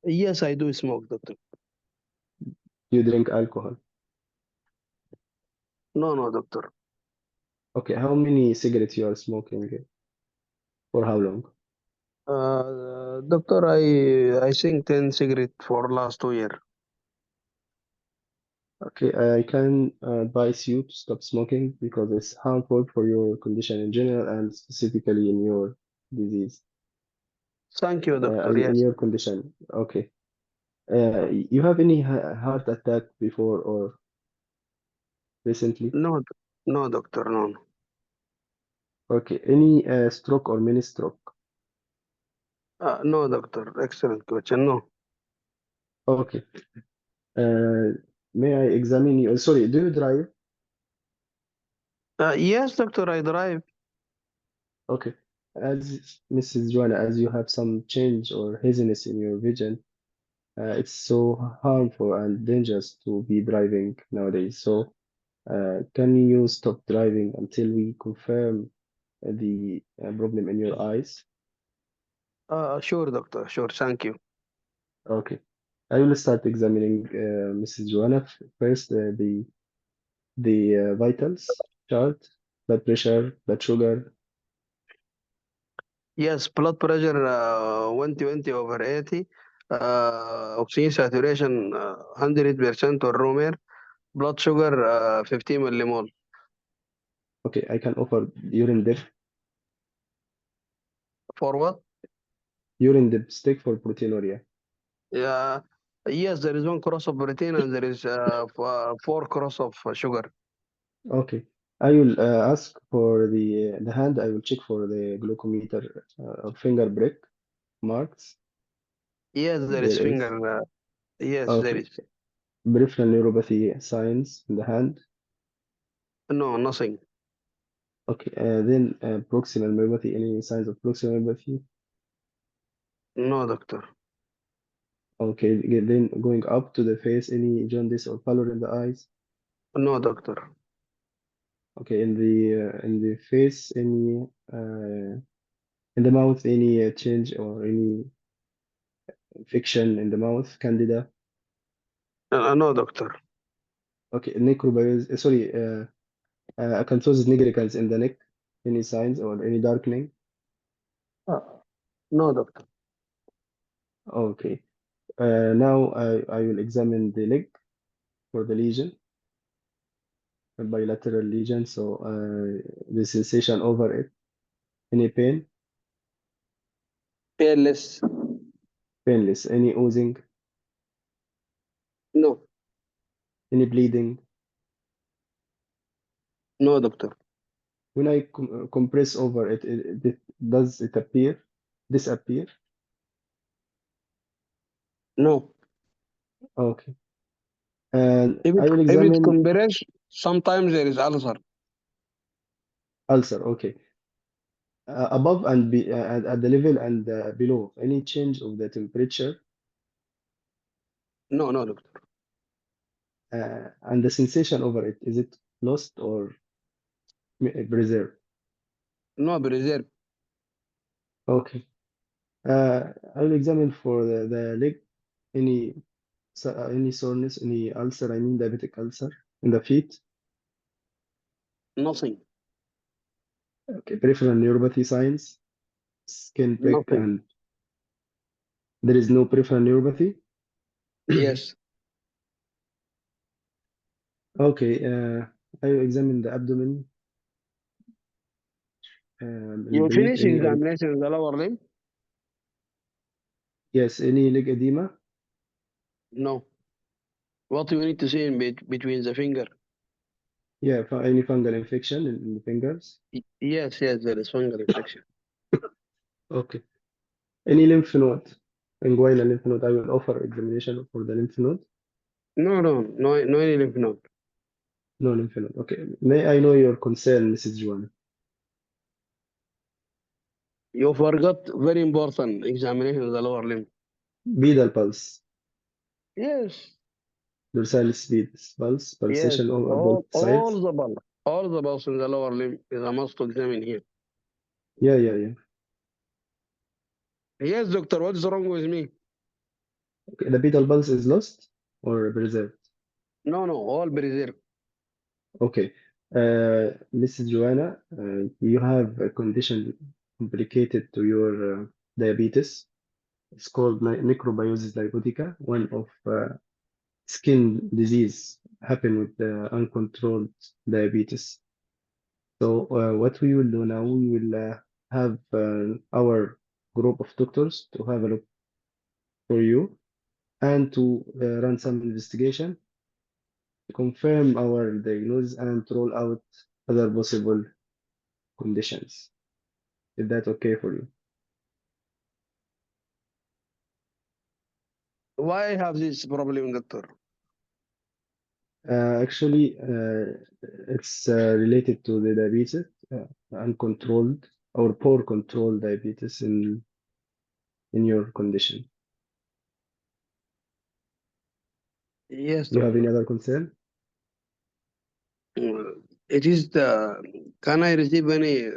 Yes, I do smoke, doctor. Do you drink alcohol? No, no, doctor. Okay. How many cigarettes you are smoking? For how long? Doctor, I think 10 cigarette for last 2 years. Okay. I can advise you to stop smoking because it's harmful for your condition in general and specifically in your disease, Thank you, doctor. in Yes. your condition. Okay. You have any heart attack before or recently? No, no, doctor. No, no. Okay. Any stroke or mini stroke? No, doctor. Excellent question. No. Okay. Uh, may I examine you? Sorry, do you drive? Yes, doctor. I drive. Okay. as Mrs. Joanna, as you have some change or haziness in your vision, it's so harmful and dangerous to be driving nowadays. So, can you stop driving until we confirm the problem in your eyes? Sure, doctor. Sure. Thank you. Okay. I will start examining Mrs. Joanna first, the vitals chart, blood pressure, blood sugar. Yes, blood pressure 120 over 80, oxygen saturation 100% or room air, blood sugar 50 millimole. Okay, I can offer urine dip, For what? urine dipstick for proteinuria. Yeah, yes, there is one cross of protein and there is four cross of sugar. Okay. I will ask for the hand. I will check for the glucometer finger prick marks. Yes, there is There is. finger. Yes, there Okay. is. Peripheral neuropathy signs in the hand. No, nothing. Okay. Then proximal neuropathy. Any signs of proximal neuropathy? No, doctor. Okay. Then going up to the face, any jaundice or pallor in the eyes? No, doctor. Okay. In the face, any in the mouth, any change or any infection in the mouth, candida? No, doctor. Okay. Necrobios. Sorry. Acanthosis nigricans in the neck. Any signs or any darkening? Uh, no, doctor. Okay. Now I will examine the leg for the lesion, a bilateral lesion. So the sensation over it. Any pain? Painless. Painless. Any oozing? No, Any bleeding? no, doctor. When I compress over it, does it disappear? No. Okay. And If it I will if it examine compress, sometimes there is ulcer. ulcer. Okay. Above and at the level and below, any change of the temperature No, no, doctor. and the sensation over it, is it lost or preserved? No, preserve. Okay. I will examine for the leg, any any soreness, any ulcer, I mean diabetic ulcer in the feet. Nothing. Okay. Peripheral neuropathy signs, skin prick, Nothing. and there is no peripheral neuropathy. Yes. Okay. I will examine the abdomen, You البريك, finish any examination in the lower limb? yes, any leg edema. No. What you need to see in between the finger? Yeah, any fungal infection in the fingers. Yes, yes, there is fungal infection. Okay. Any lymph node, inguinal lymph node. I will offer examination for the lymph node. No, no, no, no any lymph node. No lymph node. Okay. May I know your concern, Mrs. Juan? You forgot very important examination of the lower limb. Pedal pulse, Yes, dorsalis pulse, yes. pulsation on both All sides. the ball, all the balls in the lower limb is a must to examine here. Yeah, yeah, yeah. Yes, doctor. What is wrong with me? Okay. The pedal pulse is lost or preserved? No, no, all preserved. Okay. Mrs. Joanna, you have a condition complicated to your diabetes. It's called necrobiosis lipotica, one of skin disease happen with uncontrolled diabetes. So what we will do now, we will have our group of doctors to have a look for you and to run some investigation to confirm our diagnosis and to rule out other possible conditions. Is that okay for you? Why I have this problem, doctor? Actually, it's related to the diabetes, uncontrolled. or poor control diabetes in your condition. Yes, You have any doctor. other concern? It is the. Can I receive any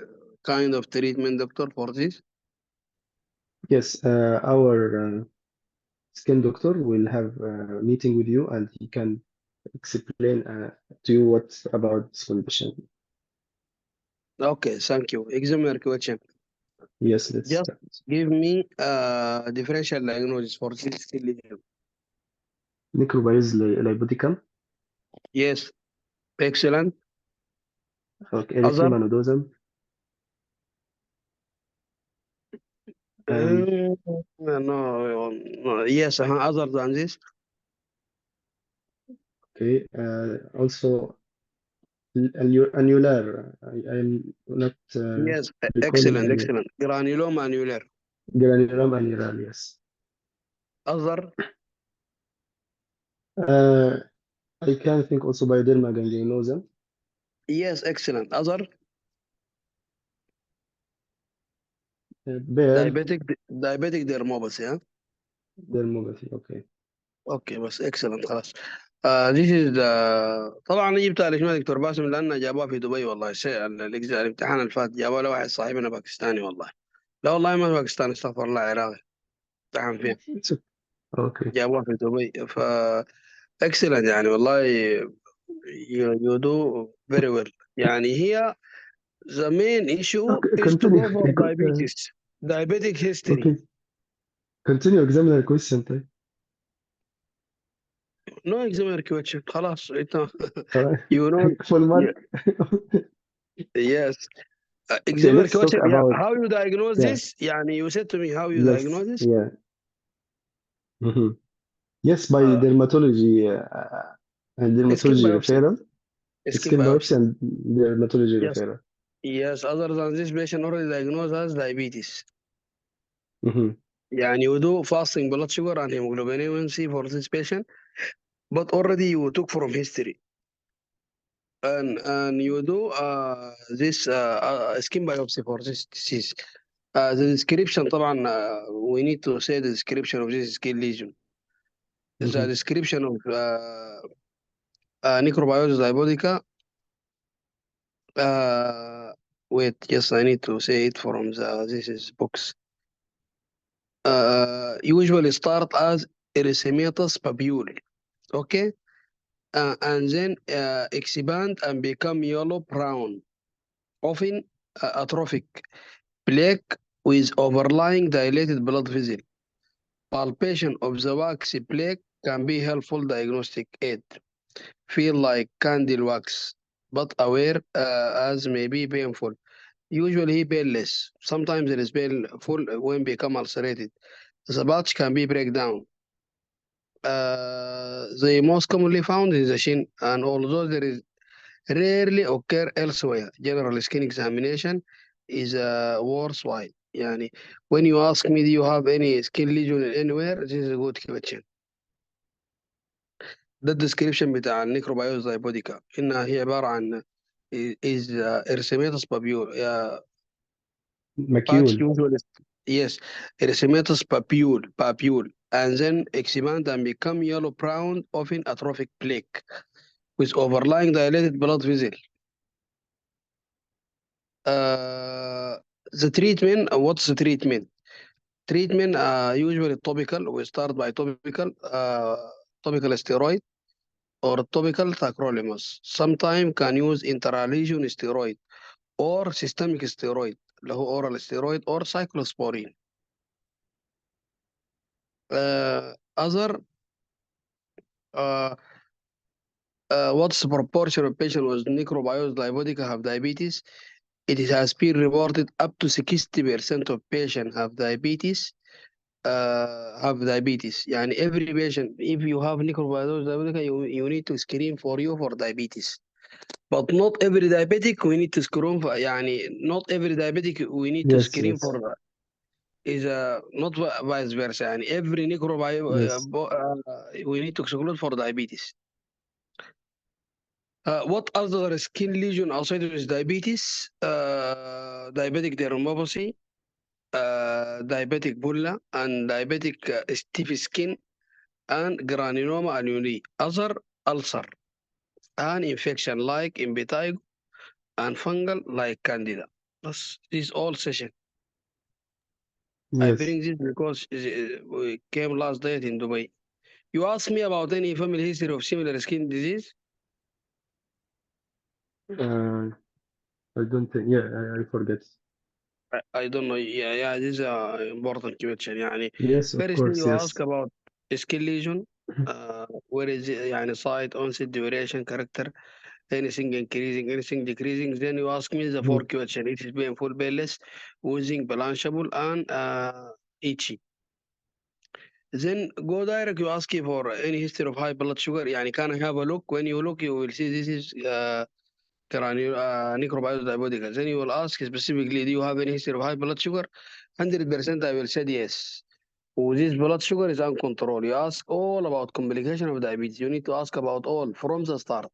kind of treatment, doctor, for this? Yes, our skin doctor will have a meeting with you and he can explain to you what's about this condition. Okay, thank you. Examiner question. Yes, let's Just start. give me differential diagnosis for this skin lesion. Lipoticum, Yes, excellent. okay, Other? erythema nodosum, and No. Yes, other than this. okay, also annular. I'm not Yes, recalling excellent, any excellent. Granuloma annular. granulomas annular. Yes. Other? Uh, I can think also bioderma gangrenosum, Yes, excellent. Other? bear Diabetic dermopathy, huh? dermopathy. Okay. اوكي بس اكسلنت خلاص. This is طبعا انا جبتها ليش ما دكتور باسم لان جابوها في دبي والله الامتحان اللي فات جابوها لواحد صاحبنا باكستاني والله. لا والله ما باكستاني، استغفر الله، عراقي امتحن فيه. It's okay. جابوها في دبي ف اكسلنت يعني والله. you do very well. يعني هي the main issue Okay, is to continue. go for diabetes, diabetic history. Okay, continue examiner question طيب. No examiner question خلاص انت. خلاص. you know. Full Yeah, mark. yes. Okay, Examiner let's question. talk Yeah. about How you diagnose yeah. this? يعني you said to me how you Yes, diagnose this? yeah. Mhm. Yes, by Uh, dermatology and skin dermatology biopsy. referral, Skin skin biopsy biopsy. and dermatology Yes. referral. Yes. Other than this patient already diagnosed as diabetes. Mhm. يعني you do fasting blood sugar and hemoglobin A1C for this patient, but already you took from history. And you do this skin biopsy for this disease. The description طبعا we need to say the description of this skin lesion. The Mhm. description of necrobiosis diabetica. Uh, wait, yes, I need to say it from the this is books. Usually start as erythematous papule, okay, and then expand and become yellow brown, often atrophic plaque with overlying dilated blood vessel. Palpation of the waxy plaque can be helpful diagnostic aid. Feel like candle wax, but aware as may be painful. Usually painless. Sometimes it is painful when become ulcerated. The patch can be break down. The most commonly found is the shin, and although there is rarely occur elsewhere, general skin examination is worthwhile. يعني when you ask me do you have any skin lesion anywhere, this is a good question. ده الديسكريبشن بتاع النيكروبيوز دايبوديكا، انها هي عباره عن is erythematous papule. Patch Macule. usually, yes, erythematous papule, and then expand and become yellow brown, often atrophic plaque with overlying dilated blood vessel. Uh, the treatment, what's the treatment? Treatment usually topical. We start by topical steroid or topical tacrolimus. Sometimes can use intralesion steroid or systemic steroid اللي هو oral steroid or cyclosporine. Other uh, what's the proportion of patients with necrobiosis diabetica have diabetes? It has been reported up to 60% of patients have diabetes. يعني every patient, if you have necrobiosis diabetica, you need to screen for you for diabetes. But not every diabetic we need to screen for. يعني not every diabetic we need to Yes, screen yes, for is not vice versa. يعني every yes. we need to exclude for diabetes. What other skin lesion associated with diabetes? diabetic dermopathy, diabetic bulla, and diabetic stiff skin, and granuloma annuli. Other ulcer and infection like impetigo and fungal like candida. This all session. I Yes. bring this because we came last night in Dubai. You asked me about any family history of similar skin disease. Uh, I don't think. Yeah, I forget. I don't know. Yeah, this is an important question. يعني Yes, of firstly, course. you ask Yes. about skin lesion. Where is it? يعني site, onset, duration, character, anything increasing, anything decreasing. Then you ask me the four Mhm. question. It is painful, painless, oozing, blanchable, and itchy. Then go direct. You ask for any history of high blood sugar. يعني can I have a look? When you look, you will see this is necrobiodiabetica. Then you will ask specifically, do you have any history of high blood sugar? 100% I will say yes. This blood sugar is uncontrolled. You ask all about complication of diabetes. You need to ask about all from the start.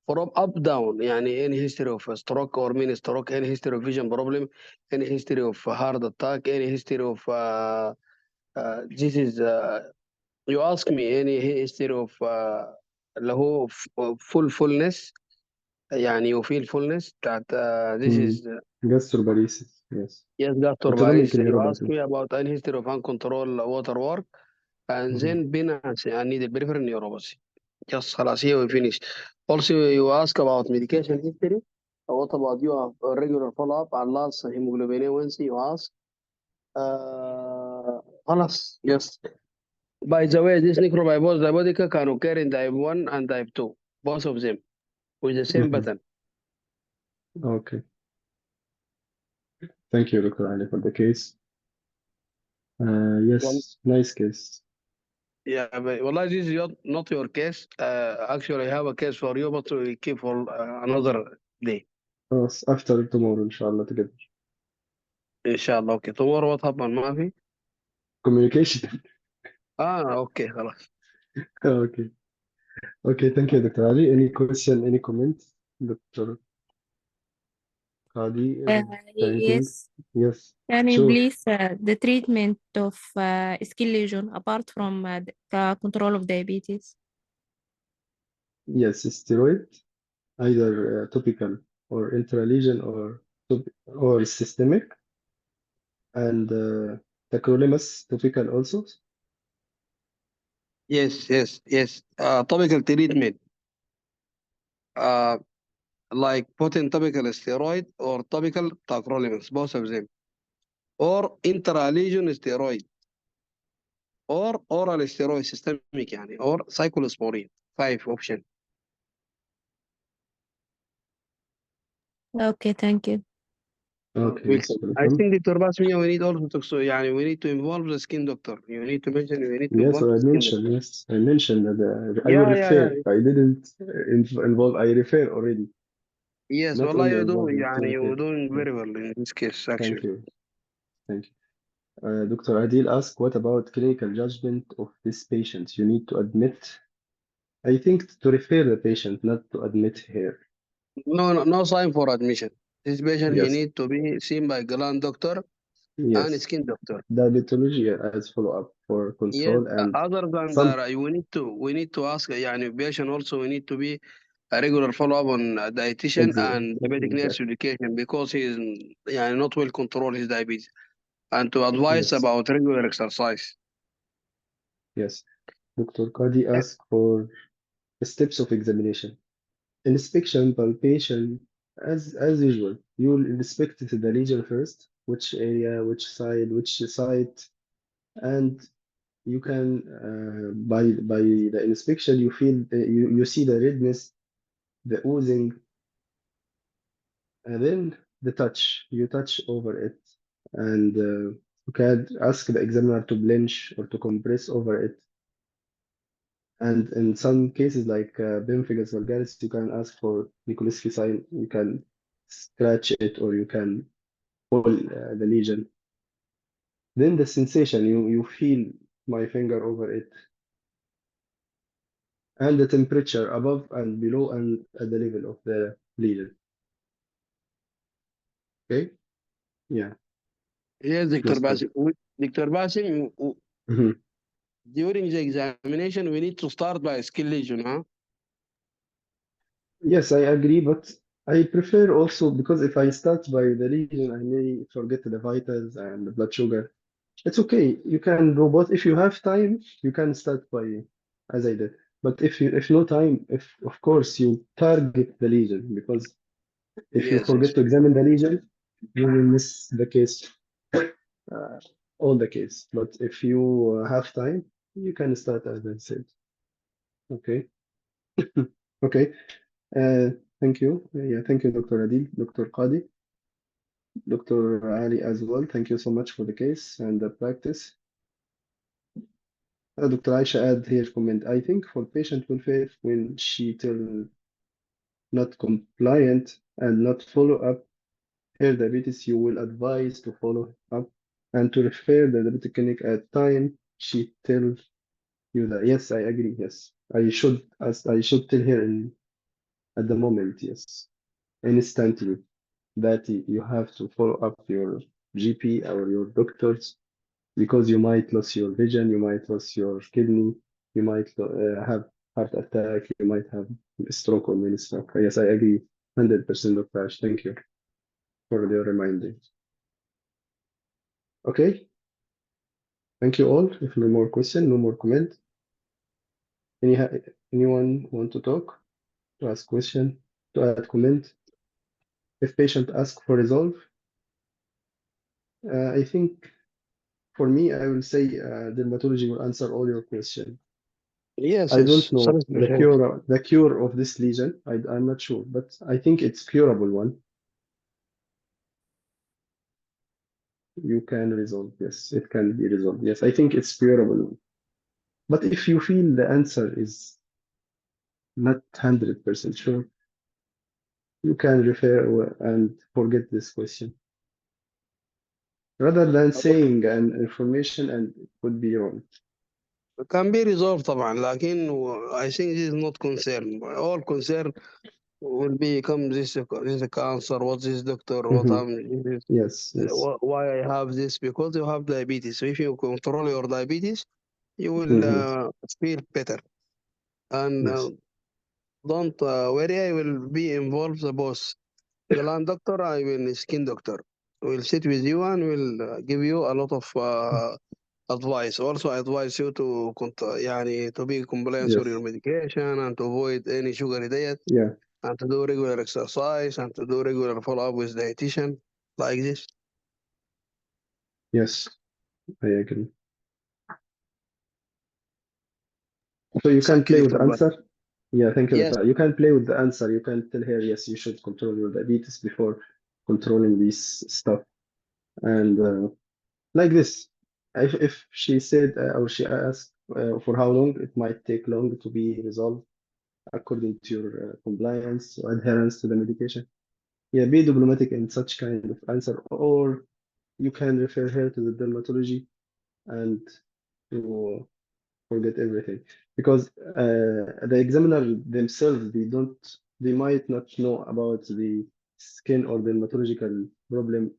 From up down, يعني any history of a stroke or mini stroke, any history of vision problem, any history of heart attack, any history of this is you ask me any history of اللي هو fullness. يعني you feel fullness that this Mm. is Gastroparesis. Yes. yes gastroparesis. Autonomic You ask neuropathy. me about any history of uncontrolled water work and Mhm. then penis and need peripheral neuropathy. Just خلاص here we finish. Also you ask about medication history. What about you have a regular follow-up and last hemoglobin A1C you ask. خلاص yes. By the way, this necrobiose diabetica can occur in type 1 and type 2, both of them, with the same Mhm. pattern. Okay. Thank you, Dr. Ali, for the case. Well, Yes, nice case. yeah, but well, this is not your case. Actually, I have a case for you, but we keep for another day. After tomorrow, inshallah, together. Inshallah. Okay. Tomorrow what happened, Mafi? Communication. Okay. خلاص. Okay. Okay, thank you, Dr. Ali. Any question, any comment? Dr. Hadi, Uh, anything? yes. Yes, Can you sure. please the treatment of skin lesion apart from the control of diabetes? Yes, steroid, either topical or intralesion or systemic, and tacrolimus topical also. Yes. Topical treatment, uh, like potent topical steroid or topical tacrolimus, both of them, or intralesion steroid, or oral steroid systemic, يعني, or cyclosporine. Five option. Okay, thank you. Okay, Welcome. I welcome. think Dr. Basmi, we need also to, so, يعني, we need to involve the skin doctor. You need to mention we need to Yes, involve I the skin mentioned, doctor. yes, I mentioned that I will Yeah. refer. I didn't involve, I refer already, Yes, not والله only you do, involving to يعني, refer. you're doing Yeah, very well in this case, thank actually. you. Thank you. Dr. Adil asked, what about clinical judgment of this patient? You need to admit, I think to refer the patient, not to admit here. No sign for admission. This patient, he Yes, need to be seen by gland doctor and yes. skin doctor. Diabetology as follow-up for Yes, control and other than some, that, we need to ask, يعني, patient also, we need to be a regular follow-up on dietitian and diabetic nurse exactly. education because he is يعني, not well control his diabetes and to advise Yes, about regular exercise. yes. Dr. Kadi asked for the steps of examination. Inspection, palpation, as usual. You will inspect the lesion first, which area, which site, and you can by the inspection you feel you see the redness, the oozing, and then the touch. You touch over it, and you can ask the examiner to blench or to compress over it. And in some cases, like pemphigus vulgaris, you can ask for Nikolsky sign. You can scratch it or you can pull the lesion. Then the sensation, you feel my finger over it, and the temperature above and below and at the level of the lesion. Okay? Yeah, Yes, Dr. most probably. Basim. Dr. Basim, Mhm. during the examination, we need to start by skill lesion, huh? Yes, I agree, but I prefer also because if I start by the lesion, I may forget the vitals and the blood sugar. It's okay. You can do both. If you have time, you can start by as I did. But if no time, if of course you target the lesion because if you Yes, yes. forget to examine the lesion, you will miss the case, uh, all the case. But if you have time, you can start as I said. Okay. Okay. Uh, thank you. Yeah, thank you, Dr. Adil, Dr. Qadi, Dr. Ali as well. Thank you so much for the case and the practice. Dr. Aisha add here comment. I think for patient welfare, when she tell not compliant and not follow up her diabetes, you will advise to follow up and to refer the diabetic clinic at time she tell you that. Yes, I agree. Yes, I should. As I should tell her in at the moment. Yes, instantly that you have to follow up your GP or your doctors because you might lose your vision, you might lose your kidney, you might have heart attack, you might have stroke or mini stroke. Yes, I agree. 100% Dr. Ash. Thank you for the reminder. Okay, thank you all. If no more question, no more comment. Any, anyone want to talk, to ask question, to add comment? If patient ask for resolve, I think for me, I will say dermatology will answer all your question. Yes, I don't yes. know Sorry to say. the cure of this lesion. I'm not sure, but I think it's curable one. You can resolve. Yes, it can be resolved. Yes, I think it's curable one. But if you feel the answer is not 100% sure, you can refer and forget this question rather than saying an information and it would be wrong. Can be resolved طبعا لكن I think this is not concern. All concern will become this cancer, what this doctor, what Mhm. I'm this, Yes, yes. why I have this, because you have diabetes. So if you control your diabetes, you will Mhm. feel better. And Yes, don't worry, I will be involved the boss. Gland doctor, I will skin doctor. We'll sit with you and we'll give you a lot of advice. Also, I advise you to يعني to be compliant with your yes. medication and to avoid any sugary diet Yeah, and to do regular exercise and to do regular follow up with dietitian like this. yes, I agree. So you can Thank you, play with Dr. the Bhatt. answer. Yeah, thank you, Yes, Dr. You can play with the answer. You can tell her, yes, you should control your diabetes before controlling this stuff. And like this, if she said or she asked for how long, it might take long to be resolved according to your compliance or adherence to the medication. Yeah, be diplomatic in such kind of answer, or you can refer her to the dermatology and to forget everything because the examiner themselves they might not know about the skin or dermatological problem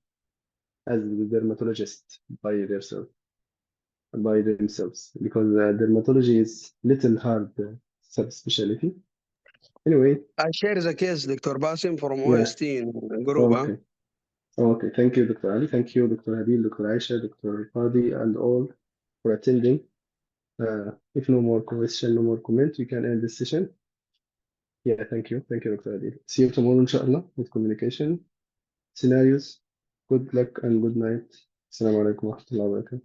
as the dermatologist by themselves because dermatology is little hard subspecialty. Anyway, I share the case, Dr. Basim from yeah, OST in group. Huh? okay. Okay, thank you, Dr. Ali. Thank you, Dr. Hadil, Dr. Aisha, Dr. Fadi, and all for attending. If no more question, no more comment, we can end this session. Yeah, thank you. Thank you, Dr. Adil. See you tomorrow, inshallah, with communication scenarios. Good luck and good night. Assalamu alaikum wa rahmatullahi wa barakatuh.